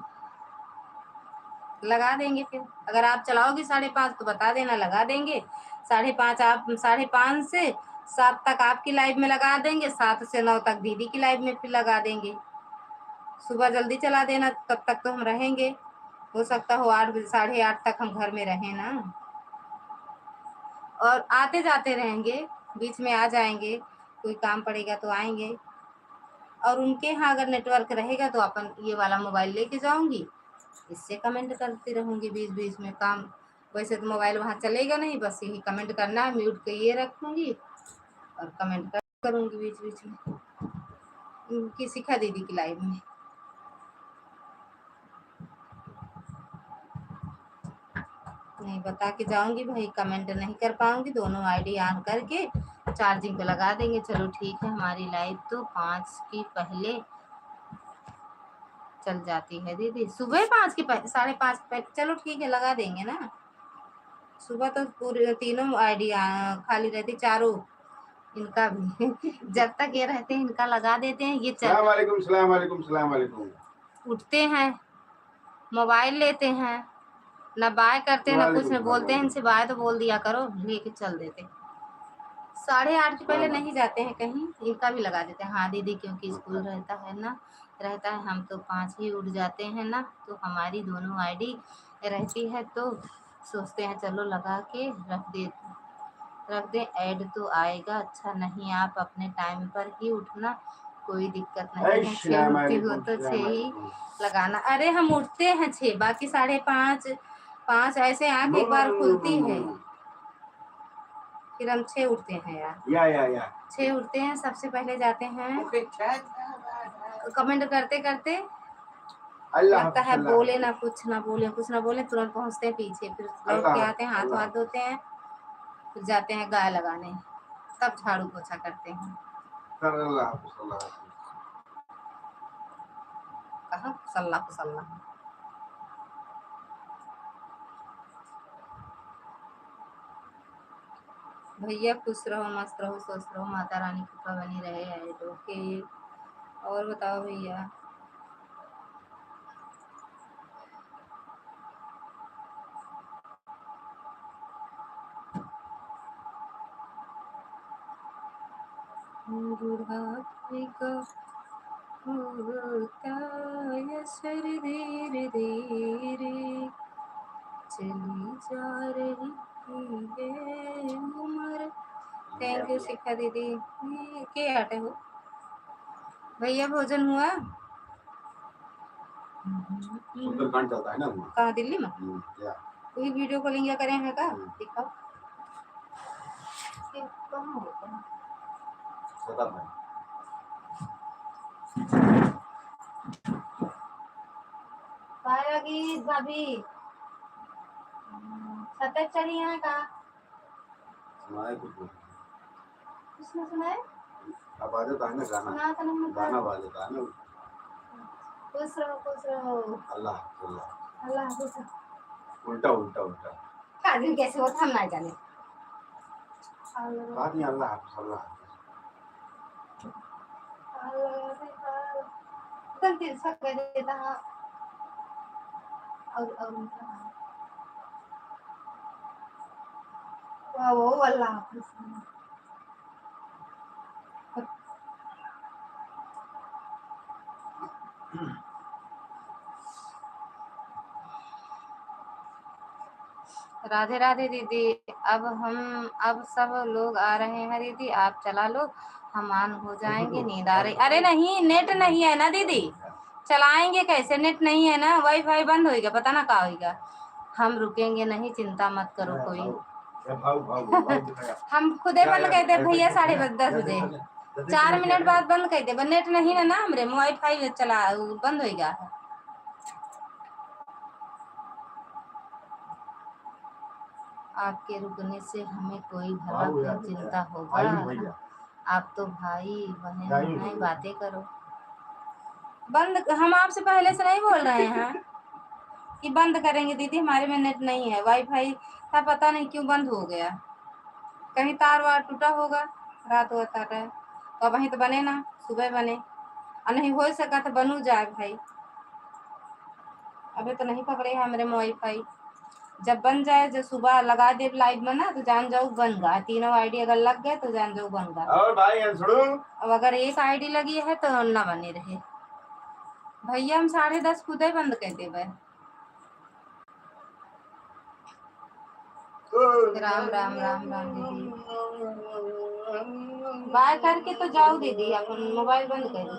लगा देंगे। फिर अगर आप चलाओगी 5:30 तो बता देना, लगा देंगे। 5:30 आप 5:30 से 7 तक आपकी लाइव में लगा देंगे, 7 से 9 तक दीदी की लाइव में फिर लगा देंगे। सुबह जल्दी चला देना, तब तक तो हम रहेंगे। हो सकता हो 8 बजे 8:30 तक हम घर में रहें ना, और आते जाते रहेंगे, बीच में आ जाएंगे, कोई काम पड़ेगा तो आएंगे। और उनके यहाँ अगर नेटवर्क रहेगा तो अपन ये वाला मोबाइल लेके जाऊंगी, इससे कमेंट करती रहूंगी बीच बीच में। काम वैसे तो मोबाइल वहाँ चलेगा नहीं, बस यही कमेंट करना है, म्यूट के ये रखूंगी और कमेंट करूंगी बीच बीच में किसी का दीदी की लाइव में। नहीं बता के जाऊंगी भाई, कमेंट नहीं कर पाऊंगी। दोनों आईडी ऑन करके चार्जिंग पे लगा देंगे। चलो ठीक है, हमारी लाइव तो 5 की पहले चल जाती है दीदी, सुबह 5 के 5:30 पे। चलो ठीक है, लगा देंगे ना। सुबह तो पूरे तीनों आईडी खाली रहती, चारों इनका भी जब तक ये रहते हैं इनका लगा देते हैं, ये सलाम चल वालेकुम सलाम वालेकुम सलाम वालेकुम। उठते हैं, मोबाइल लेते हैं, ना बाय करते हैं ना कुछ, ना बोलते हैं इनसे बाय तो बोल दिया करो, लेके चल देते। 8:30 के पहले नहीं जाते हैं कहीं, इनका भी लगा देते हैं। हाँ दीदी, क्योंकि स्कूल रहता है ना, रहता है, हम तो 5 ही उठ जाते हैं ना, तो हमारी दोनों आईडी रहती है, तो सोचते हैं चलो लगा के रख दे, ऐड तो आएगा। अच्छा नहीं, आप अपने टाइम पर ही उठना, कोई दिक्कत नहीं है। 6 उठती हो तो 6 ही लगाना। अरे हम उठते हैं 6, बाकी 5:30 ऐसे आँख एक बार खुलती है, फिर हम 6 उठते हैं यार। या 6 उठते हैं, सबसे पहले जाते हैं, कमेंट करते करते अल्लाह लगता है बोले ना कुछ ना बोले, तुरंत पहुंचते हैं पीछे, फिर लौट के आते हैं, हाथ धोते हैं, फिर जाते हैं गाय लगाने, तब झाड़ू पोछा करते हैं। कहाँ सल्ला भैया खुश रहो, मस्त रहो, स्वस्थ रहो, माता रानी कृपा बनी रहे। Add okay. और बताओ भैया। बुढ़ापे का होता असर धीरे धीरे चली जा रही है उम्र। थैंक यू शिखा दीदी। के आटे हो भैया, भोजन हुआ? सुंदरकांड चलता है ना कहाँ, दिल्ली में? या कोई वीडियो कॉलिंग या करें है का? दिखाओ कहाँ होता है। गीत भाभी सतत चढ़ी है का? सुनाए कुछ किसने सुनाए? अब आ जाता है ना गाना, सुना तो नहीं, गाना बज जाता है ना। खुश रहो अल्लाह अल्लाह खुश। उल्टा उल्टा उल्टा काजिन कैसे होता हम ना जाने। बात नहीं, अल्लाह तुम तिरछा कर देता और वो अल्लाह हाफिज़। राधे राधे दीदी। अब सब लोग आ रहे हैं दीदी, आप चला लो, हम ऑन हो जाएंगे, नींद आ रही। अरे नहीं, नेट नहीं है ना दीदी, चलाएंगे कैसे? नेट नहीं है ना, वाईफाई बंद होएगा, पता ना क्या होएगा। हम रुकेंगे नहीं, चिंता मत करो कोई। हम खुदे बंद कर दे भैया 10:30 बजे, 4 मिनट बाद बंद कर दे। नेट नहीं है ना हमरे, वाईफाई चला बंद होएगा। आपके रुकने से हमें कोई भला क्यों चिंता होगा। आप तो भाई बहन हैं, बातें करो। बंद, हम आपसे पहले से नहीं बोल रहे हैं कि बंद करेंगे दीदी, हमारे में नेट नहीं है, वाईफाई था, पता नहीं क्यों बंद हो गया। कहीं तार वार टूटा होगा, रात होता है तो वहीं तो बने ना, सुबह बने, और नहीं हो सका तो बनू जाए भाई। अभी तो नहीं पकड़े है मेरे में वाईफाई, जब बन जाए, जो सुबह लगा दे लाइव में ना, तो जान जाओ बन गया। तीनों आईडी अगर लग गए तो जान जाओ बन गया। और भाई अब अगर एक आईडी लगी है तो ना बने रहे भैया। हम 10:30 खुद ही बंद कर देवे। राम राम राम राम दीदी, बाय करके तो जाओ दीदी, अपन मोबाइल बंद कर दो।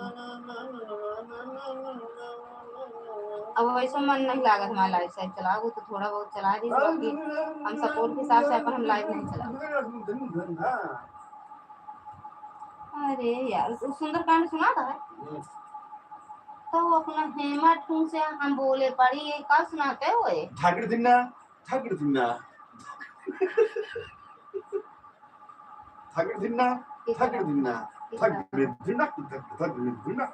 अब वैसे मन नहीं लागत हमारा लाइव साइड चलाओ तो थोड़ा बहुत चला दी, बाकी हम सपोर्ट के हिसाब से अपन हम लाइव नहीं चला। अरे यार, सुंदरकांड सुना था तो वो अपना हेमा ठूं से हम बोले पड़ी, ये कब सुनाते हो? ठाकुर दिन्ना ठाकुर दिन्ना ठाकुर दिन्ना ठाकुर दिन्ना ठाकुर दिन्ना ठाकुर दिन्ना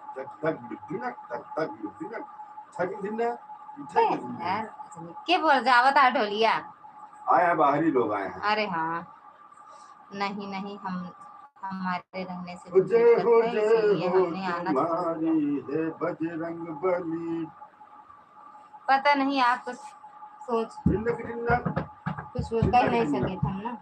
ठाकुर दिन्ना ठाकुर दिन्ना ठाकुर दिन्ना यार के बोल जावत आ ढोलिया आया, बाहरी लोग आए हैं। अरे हाँ, नहीं हम हमारे रहने से हो कुछ जय दिक्कत हो है, जय इसीलिए हो हमने आना छोड़ तुम्हारी दिया। है बजरंग बली। पता नहीं आप कुछ सोच कुछ कह नहीं सके थे ना।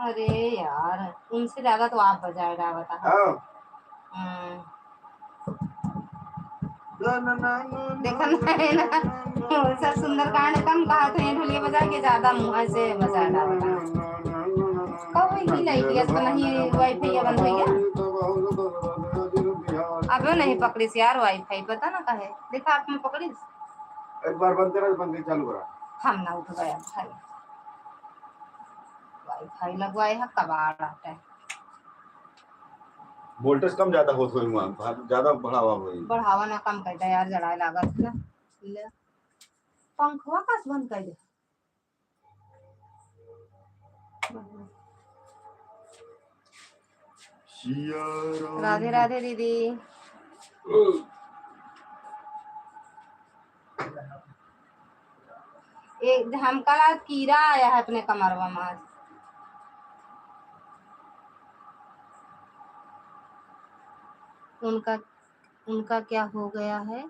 अरे यार उनसे ज्यादा तो आप बजाए रहा बता। देखा नहीं ना सब सुंदरकांड कम कहा तो ये ढोलिया बजा के ज्यादा मुंह से बजा रहा कब ही नहीं दिया तो नहीं वाईफाई बंद हो गया। अब नहीं पकड़ी यार वाईफाई पता ना कहे देखा आप में पकड़ी एक बार बंद करा बंद चालू करा हम ना उठ गया भाई वाईफाई लगवाए है कबाड़ आता है। वोल्टेज कम ज्यादा होत होई वहां ज्यादा बढ़ावा होई बढ़ावा ना कम कर दे यार जड़ा लागत ना ले पंखवा का बंद कर दे। राधे राधे दीदी। एक हम कल कीड़ा आया है अपने कमरवा में आज। उनका क्या हो गया है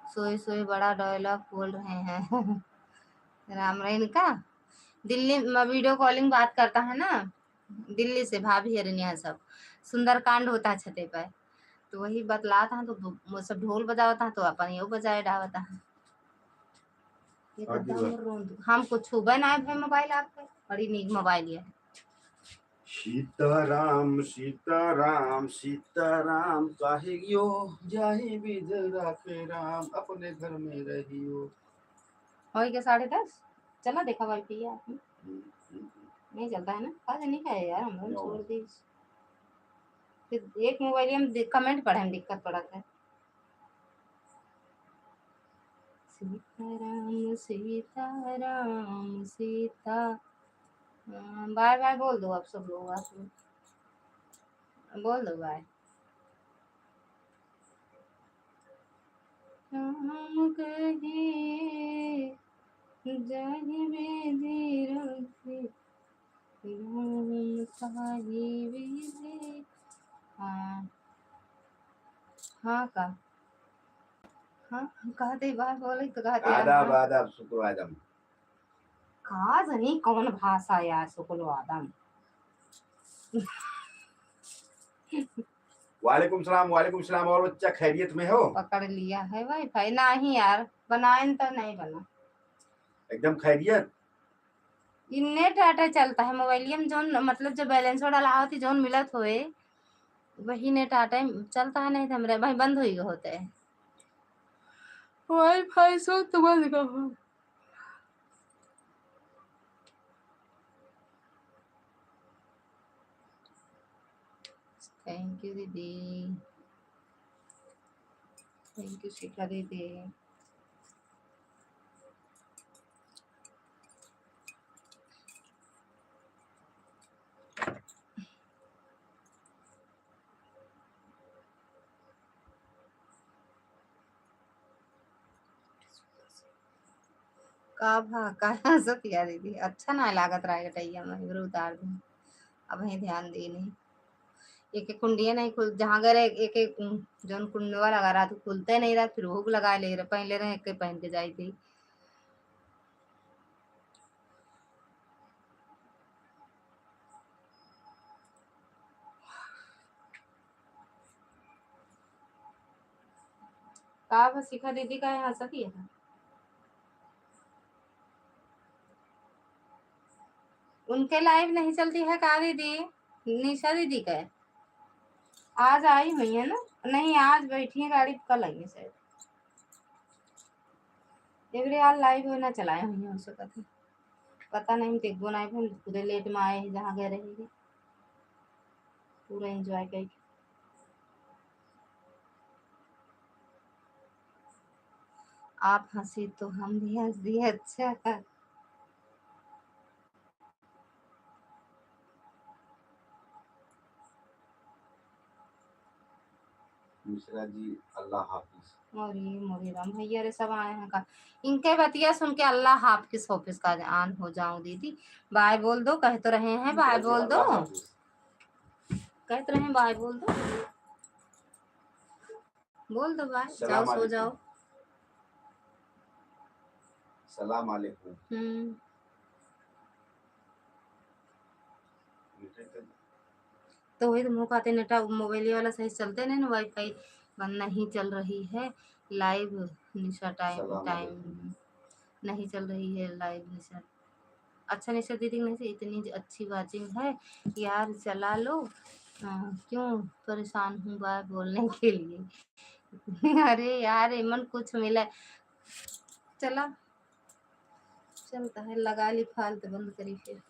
सोए सोए बड़ा डायलॉग बोल रहे हैं। राम रहीन का दिल्ली में वीडियो कॉलिंग बात करता है ना दिल्ली से भाभी हरनिया सब सुंदरकांड होता है छते पर तो वही बतलाता है तो वो सब ढोल बजावता है तो अपन यो बजाए डावता है। हम कुछ छुबे ना भाई मोबाइल आपके बड़ी नीक मोबाइल है। सीताराम सीताराम सीताराम काहियो जाहि विध राखे राम अपने घर में रहियो। हो के 10:30 चला देखा वाईफाई है आपने नहीं चलता है ना आज नहीं है यार हम छोड़ दी फिर एक मोबाइल में कमेंट पढ़े हम दिक्कत पड़ा था। सीताराम सीताराम सीता बाय बाय बोल दो आप सब लोग आप बोल दो बाय। हम कहीं जाहि विधि रखी राम साही विधि। हाँ हाँ का हाँ कहते बात बोले तो कहते आदाब आदाब शुक्र आदम कहा जनी कौन भाषा यार शुक्र आदम। वालेकुम सलाम और बच्चा खैरियत में हो। पकड़ लिया है वाईफाई नहीं यार बनाए तो नहीं बना एकदम खैरियत। नेट डाटा चलता है मोबाइल में जोन मतलब जो बैलेंस डाला होती जोन मिलत होए वही नेट डाटा चलता है नहीं तो हमारे भाई बंद हो होते हैं वाईफाई सो तो बंद करो। थैंक यू दीदी थैंक यू शिखा दीदी। का सतिया दीदी अच्छा ना लागत रहा टैया में उतार दी अब ही ध्यान दी नहीं एक एक कुंडिया नहीं खुल जहाँ गए एक एक जो कुंडवा लगा रहा तो खुलते नहीं रहा फिर हुक लगा ले रहे पहन ले रहे एक पहन के जाई थी। का शिखा दीदी का यहाँ सकी है उनके लाइव नहीं चलती है का दीदी निशा दीदी का आज आई हुई है ना नहीं आज बैठी है गाड़ी कल आई है शायद एवरे यार लाइव ना चलाए हुई है हो सकता है पता नहीं देखो ना पूरे लेट में आए हैं जहाँ गए रहेंगे पूरा एंजॉय कर आप हंसी तो हम भी हंस दिए अच्छा। मिश्रा जी अल्लाह हाफिज। और ये मोरीराम भैया रे सब आए हैं का। इनके बतिया सुन के अल्लाह हाफिज ऑफिस का आन हो जाऊं दीदी। बाय बोल दो, कह तो रहे हैं बाय बोल दो, अल्लाह हाफिज। कह तो रहे हैं बाय बोल दो, बोल दो बाय, जाओ सलाम सो अलैकुम। जाओ। सलाम अलैकुम। तो वही तुम लोग कहते नेटा मोबाइल वाला सही चलते नहीं ना, वाईफाई बंद नहीं चल रही है लाइव निशा टाइम सलाम टाइम अलैकुम। नहीं चल रही है लाइव निशा। अच्छा निशा दीदी नहीं से इतनी अच्छी वाचिंग है यार, चला लो। क्यों परेशान हूँ बाय बोलने के लिए। अरे यार इमन कुछ मिला चला चलता है, लगा ली फालतू, बंद करी फिर।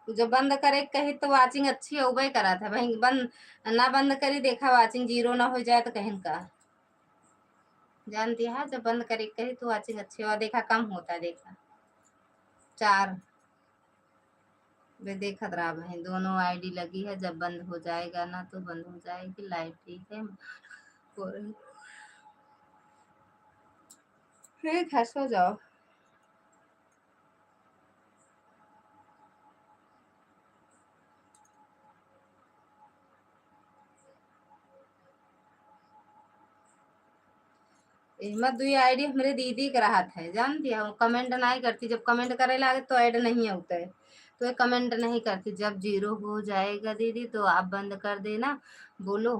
जो बंद करे कही तो वाचिंग अच्छी हो गई करा था भाई, बंद ना बंद करी देखा वाचिंग जीरो ना हो जाए तो कहीं का जानती है, जब बंद करी कही तो वाचिंग अच्छी हो, देखा कम होता है, देखा 4 वे देखा रहा भाई, दोनों आईडी लगी है, जब बंद हो जाएगा ना तो बंद हो जाएगी लाइव, ठीक है ठीक है सो जाओ। हिम्मत दुई आईडी हमारे दीदी के रहा था, जान दिया वो कमेंट नहीं करती, जब कमेंट करे लागे तो ऐड नहीं होता है, तो ये कमेंट नहीं करती। जब जीरो हो जाएगा दीदी तो आप बंद कर देना, बोलो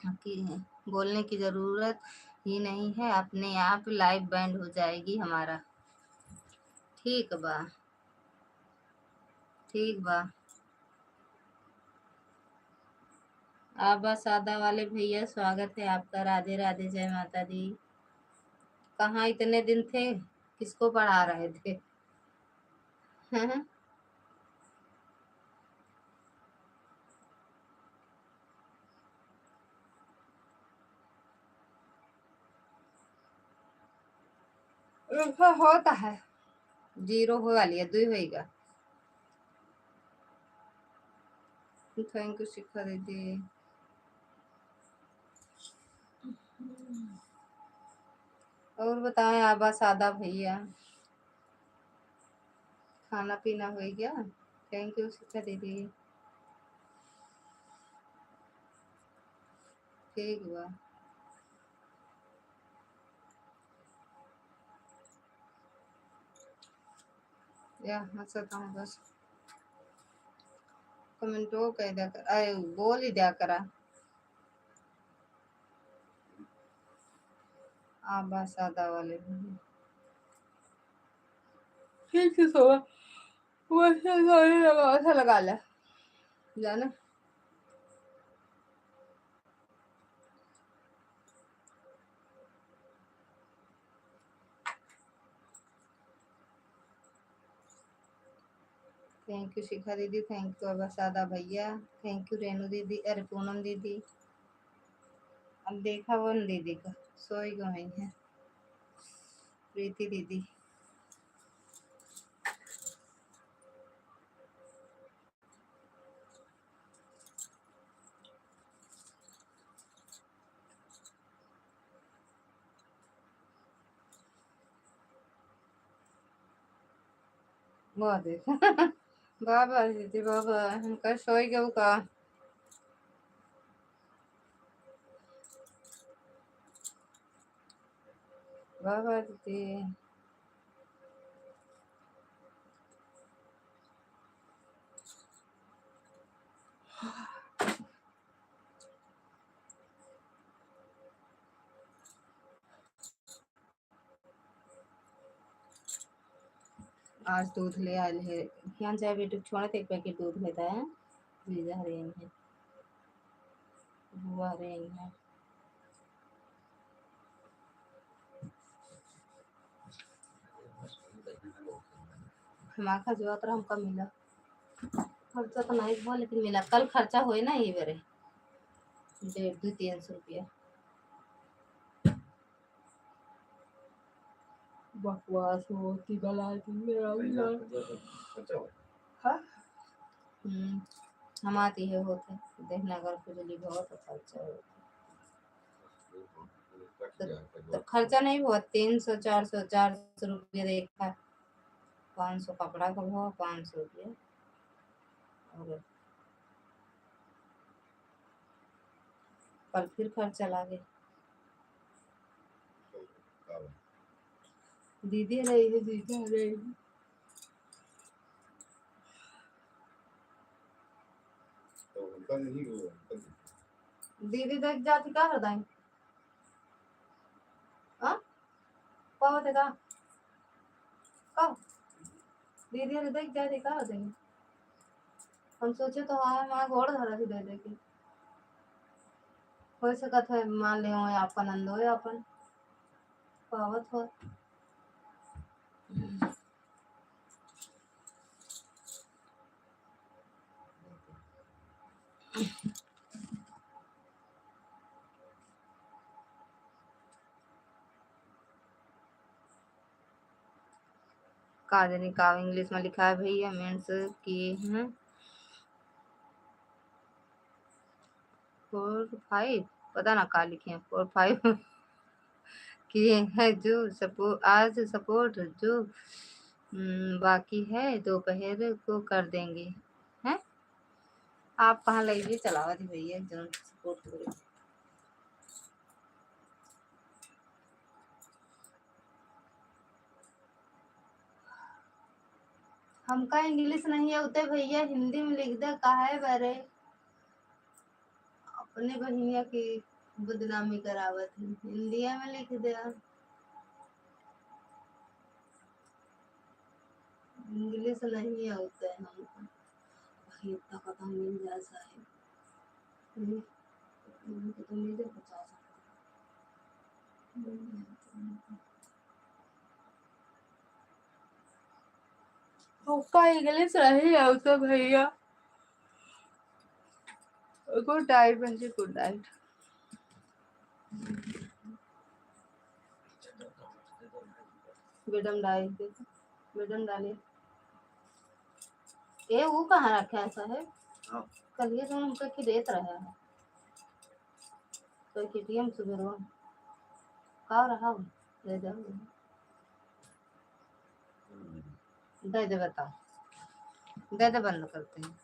कि बोलने की जरूरत ही नहीं है, अपने आप लाइव बैंड हो जाएगी हमारा। ठीक बा ठीक बा। आबा सादा वाले भैया स्वागत है आपका, राधे राधे, जय माता दी। कहाँ इतने दिन थे, किसको पढ़ा रहे थे? ऐसा होता है, जीरो हो वाली है, 2 होएगा। थैंक यू शिखा दीदी। और बताएं आबा सादा भैया, खाना पीना हो गया? थैंक यू शिखा दीदी। ठीक बा। या हंसता हूँ बस, कमेंटो कह दिया कर, अरे बोल ही दिया करा। आबा सादा वाले भैया ठीक है, सो वैसे लगा ले जाना। थैंक यू शिखा दीदी, थैंक यू अबा सादा भैया, थैंक यू रेनू दीदी, अरे पूनम दीदी। अब देखा वो दीदी का सोई गई है, प्रीति दीदी। वो देख बाबा दीदी बाबा हमका सोई गऊ का। बाबा दीदी आज दूध ले आए है, यहाँ जाए बेटे छोड़े थे, 1 पैकेट दूध लेता है, जीजा रहे हैं, बुआ रहे हैं। हमारा जो अतर हमका मिला, खर्चा तो नहीं हुआ लेकिन मिला, कल खर्चा हुए ना ये मेरे 150 300 रुपया। बकवास होती बला दी मेरा अच्छा हाँ हम आती है होते देखना अगर खुजली बहुत खर्चा होता तो खर्चा नहीं हुआ 300 400 रुपये देखा 500 कपड़ा का भाव 500 रुपये और कल फिर खर्चा लागे दीदी रही है दीदी रही है तो उनका नहीं हुआ दीदी देख जाती का हृदय हाँ का होते का दीदी ने देख जाती का होते हम सोचे तो हाँ माँ घोड़ धरा थी दे दे के हो सकत है मान ले हो अपन अंदो है अपन पावत हो काजनी का इंग्लिश में लिखा है भैया मीन्स किए हैं 4 5 पता ना का लिखे हैं 4 5 किए हैं जो आज सपोर्ट जो बाकी है दोपहर को कर देंगे हैं आप कहाँ लगी चलावा थी भैया जो सपोर्ट करें हमका इंग्लिश नहीं आते भैया हिंदी में लिख दे काहे बारे अपने बहिनिया की बदनामी करावत है हिंदिया में लिख दे इंग्लिश नहीं आता है हमको भाई इतना खत्म मिल जाए साहेब हमको तो मिले 50 हमका इंग्लिश नहीं आता भैया गुड नाइट बंजी गुड नाइट बेडम डाल दे बेडम डालिए ये वो कहाँ रखा है साहब हाँ कल ये तो हमका की देत रहा है तो केटीएम सुबह रो का रहा हूँ दे दे दे बताओ दे बंद करते हैं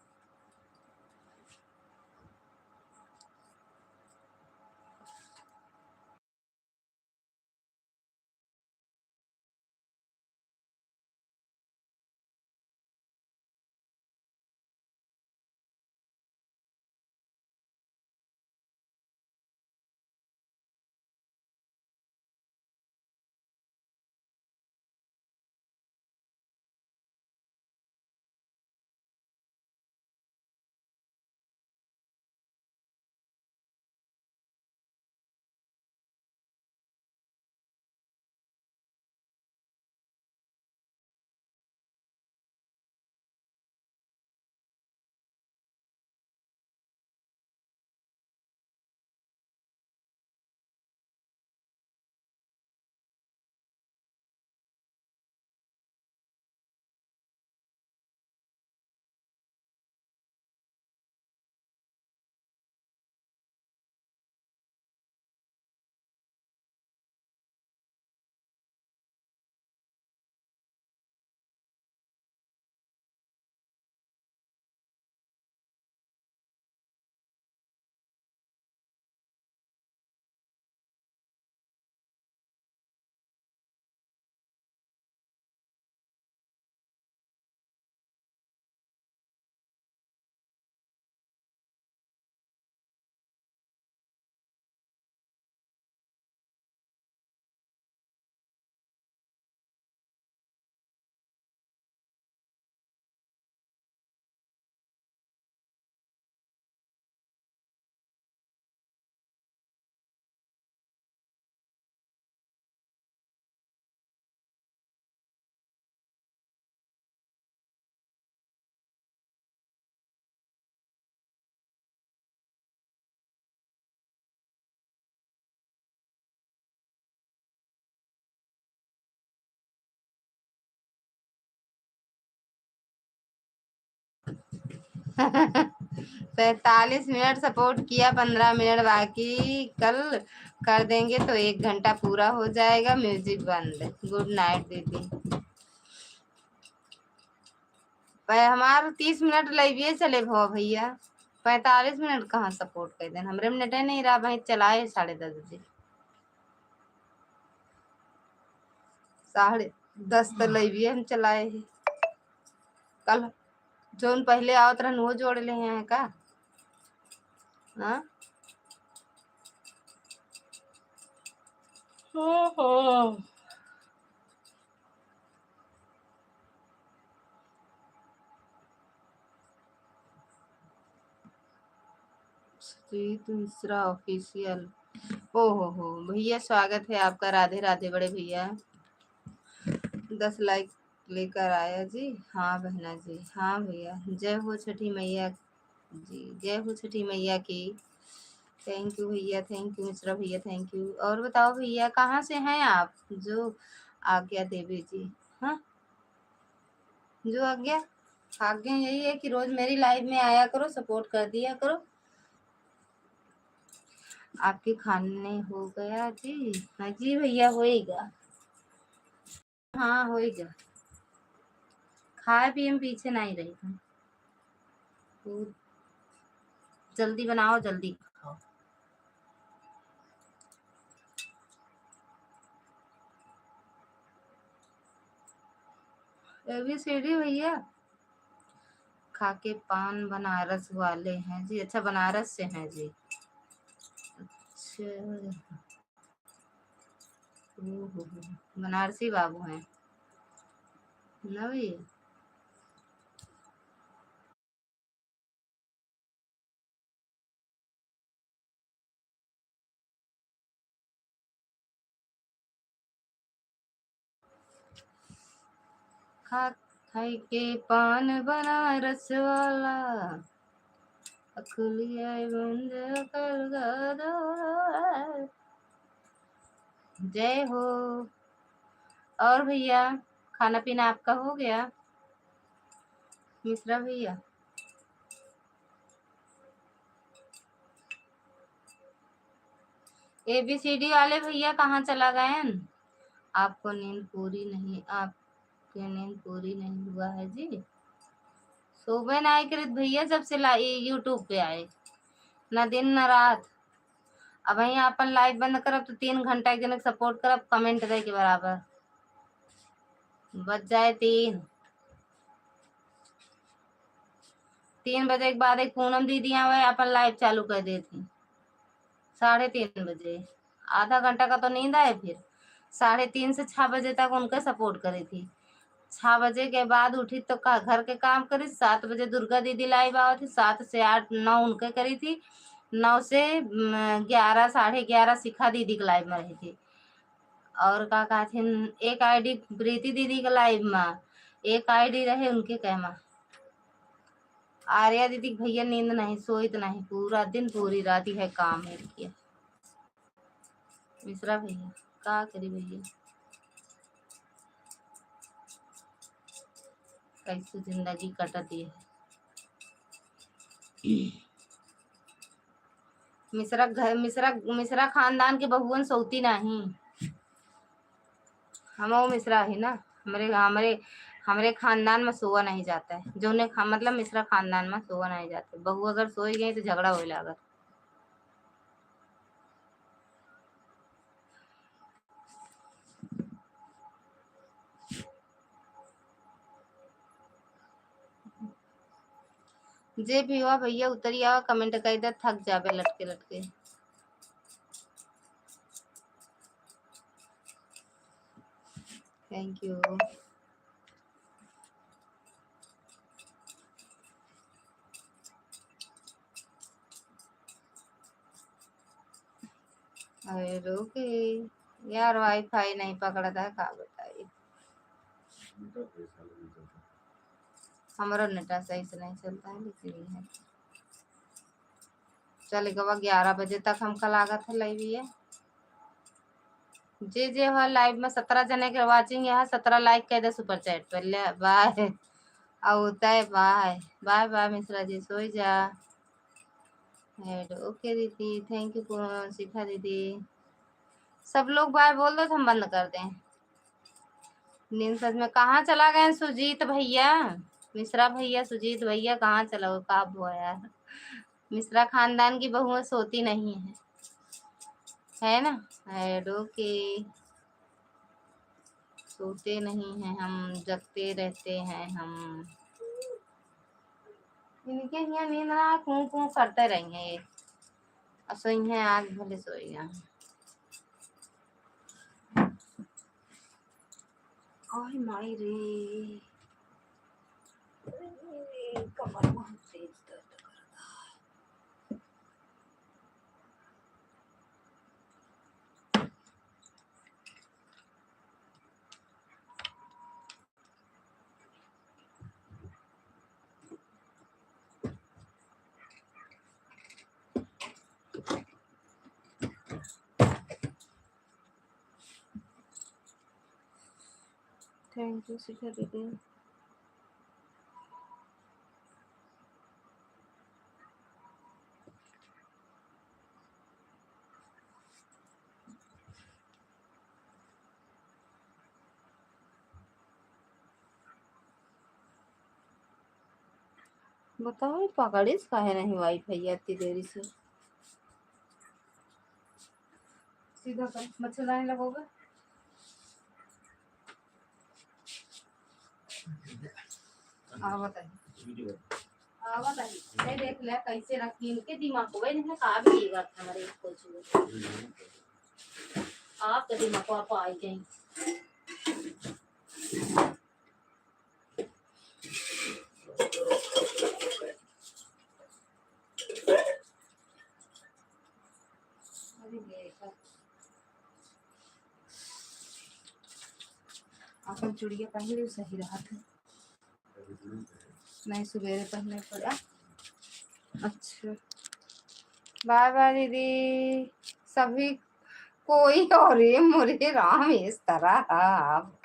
45 मिनट सपोर्ट किया, 15 मिनट बाकी, कल कर देंगे तो 1 घंटा पूरा हो जाएगा। म्यूजिक बंद। गुड नाइट दीदी। हमार 30 मिनट लाइव चले भो भैया, 45 मिनट कहाँ सपोर्ट कर दें, हमरे में नेटे नहीं रहा भाई, चलाए 10:30 बजे, 10:30 तक लाइव हम चलाए है। कल जोन पहले आओ तरह वो जोड़ ले हैं का? हाँ श्रीत मिश्रा ऑफिशियल। ओ हो भैया, स्वागत है आपका। राधे राधे बड़े भैया। 10 लाइक लेकर आया जी। हाँ बहना जी, हाँ भैया। जय हो छठी मैया जी, जय हो छठी मैया की। थैंक यू भैया, थैंक यू मिश्रा भैया, थैंक यू। और बताओ भैया, कहाँ से हैं आप? जो आज्ञा देवी जी। हाँ, जो आज्ञा यही है कि रोज मेरी लाइव में आया करो, सपोर्ट कर दिया करो। आपके खाने हो गया जी? हाँ जी भैया, होएगा। हाँ होएगा, खाए पिए में पीछे नहीं रही थी। तो जल्दी बनाओ, जल्दी खाओ। ABCD भैया खाके पान बनारस वाले हैं जी। अच्छा, बनारस से हैं जी। अच्छा, ओहो, बनारसी बाबू हैं ना भैया। खाई के पान बनारस वाला, अखलिया बंद कर दो। जय हो। और भैया, खाना पीना आपका हो गया मिश्रा भैया? ABCD वाले भैया कहाँ चला गए? आपको नींद पूरी नहीं, आपके नींद पूरी नहीं हुआ है जी? सुबह ना आए कृत भैया, जब से यूट्यूब पे आए, न दिन न रात। अब वही अपन लाइव बंद करब तो 3 घंटा एक दिन सपोर्ट करब, कमेंट दे के बराबर बच जाए 3 बजे के बाद एक पूनम दीदी आवे, अपन लाइव चालू कर देती 3:30 बजे। आधा घंटा का तो नींद आए, फिर 3:30 से 6 बजे तक उनका सपोर्ट करी थी। 6 बजे के बाद उठी तो घर के काम करी। 7 बजे दुर्गा दीदी लाइव आई थी। 7 से 8 9 उनके करी थी। 9 से 11 11:30 शिखा दीदी के लाइव में रही थी। और का कहते एक आईडी प्रीति दीदी के लाइव में, एक आईडी रहे उनके कहमा। आर्या दीदी भैया नींद नहीं, सोई तो नहीं, पूरा दिन पूरी रात है काम है किया। मिश्रा भैया का करी भैया, कैसे जिंदगी कटती है। मिश्रा खानदान के बहुवन सौती नहीं। हम मिश्रा ही ना, हमरे खानदान में सोआ नहीं जाता है। जो ने मतलब मिश्रा खानदान में सोआ नहीं जाता। बहू अगर सोई गई तो झगड़ा हो लागत। जे भी हुआ भैया, उतरिया कमेंट कर दे, थक जावे लटके लटके। Thank you. अरे रोके यार, वाईफाई नहीं पकड़ा था, का बताइए। हमारा नेटा सही से नहीं चलता है, लेकिन ये है चलेगा। 11 बजे तक हम कल आगत है लाइव है। जे है लाइव में 17 जने के वाचिंग है। 17 लाइक कह दे सुपर चैट पर ले। बाय। होता है। Bye bye bye Mishra ji, सो जा। हेड ओके दीदी, थैंक यू शिखा दीदी। सब लोग बाय बोल दो तो हम बंद कर दें। नींद सच में कहाँ चला गए सुजीत भैया, मिश्रा भैया, सुजीत भैया कहाँ चला गए, कब हुआ यार। मिश्रा खानदान की बहुएं सोती नहीं है ना। हेड ओके, सोते नहीं हैं हम, जगते रहते हैं हम। इनके यहाँ नींद ना कूं कूं करते रहेंगे ये। अब सोई हैं, आज भले सोई हैं। ओह माई रे, कमर बहुत तेज दर्द करता है। थैंक यू शिखा दीदी। बताओ पकड़िस काहे नहीं वाईफाई इतनी देरी से। सीधा कर, मच्छरदानी लगोगे। बताइए बताइए, देख ले कैसे रखी इनके दिमाग को, भाई नहीं कहा भी ये बात हमारे कुछ आपका दिमाग को आप आई गई। अपन चूड़िया पहले सही रहा था, नहीं सवेरे पहनने पड़ा। अच्छा बाय बाय दीदी सभी कोई, और मुरे राम इस तरह आप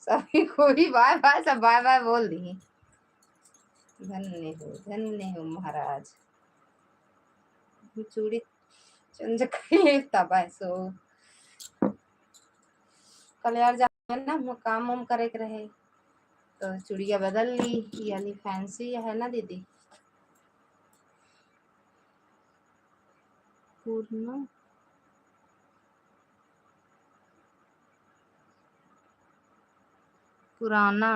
सभी कोई बाय बाय, सब बाय बाय बोल दी। धन्य हो महाराज। चूड़ी चंज तब सो कल यार जाए ना, काम वाम करे के रहे तो चूड़िया बदल ली, यानी फैंसी है ना दीदी। पूर्ण पुराना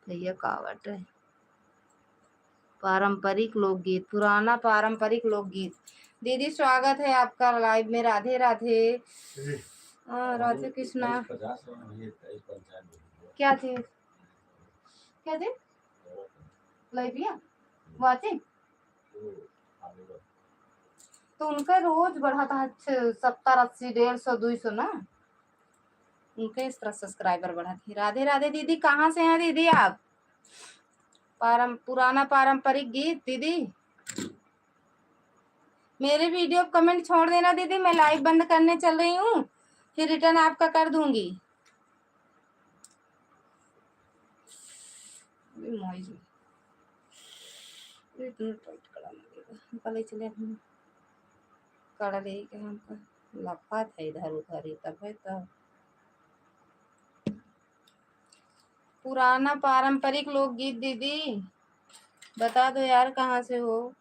भैया कावट है, पारंपरिक लोकगीत, पुराना पारंपरिक लोकगीत। दीदी स्वागत है आपका लाइव में, राधे राधे। राधे कृष्णा। क्या चीज, क्या चीज लाइव वाचिंग, तो उनका रोज बढ़ा था 70 80 150 200 ना, उनके इस तरह सब्सक्राइबर बढ़ा थी। राधे राधे दीदी, कहाँ से हैं दीदी आप। पुराना पारंपरिक गीत दीदी। मेरे वीडियो कमेंट छोड़ देना दीदी, मैं लाइव बंद करने चल रही हूँ, फिर रिटर्न आपका कर दूंगी। लफा था इधर उधर ही तब है तो। पुराना पारंपरिक लोकगीत दीदी बता दो यार, कहाँ से हो।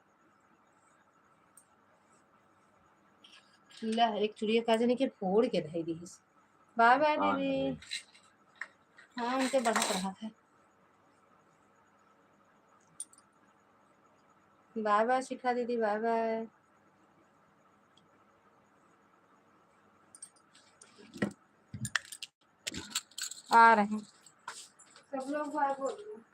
एक चुड़िया काजनी के फोड़ के धई दी। बाय बाय दीदी। हाँ उनके बढ़ा रहा था। बाय बाय शिखा दीदी, बाय बाय। आ रहे हैं सब लोग बाय बोल रहे हैं।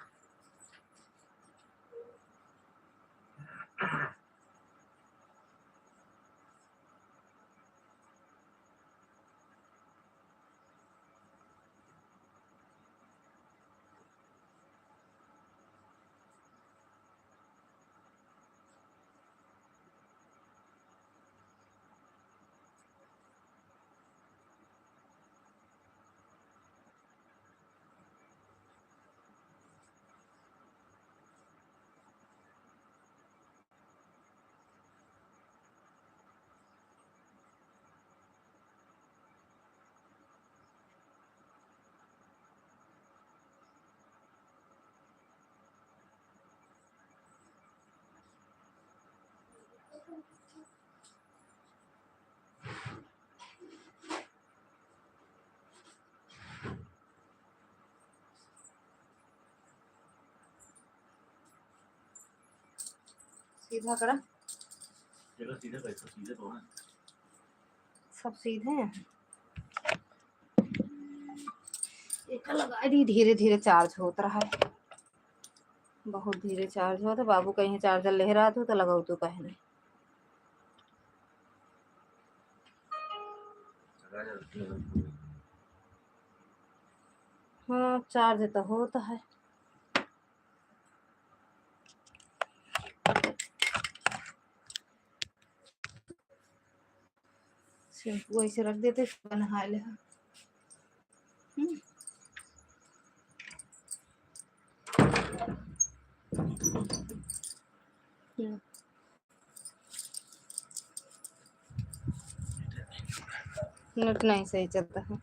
सीधा करा, जगह सीधे बैठो, सीधे तो ना। सब सीधे हैं। एक लगा दी, धीरे धीरे चार्ज होत रहा है, बहुत धीरे चार्ज हुआ था। बाबू कहीं चार्जर ले रहा था तो लगाऊ तो कहे नहीं। लगा जा उसमें। हाँ चार्ज तो होता है। शैम्पू ऐसे रख देते, नहा ले। नेट नहीं सही चलता है।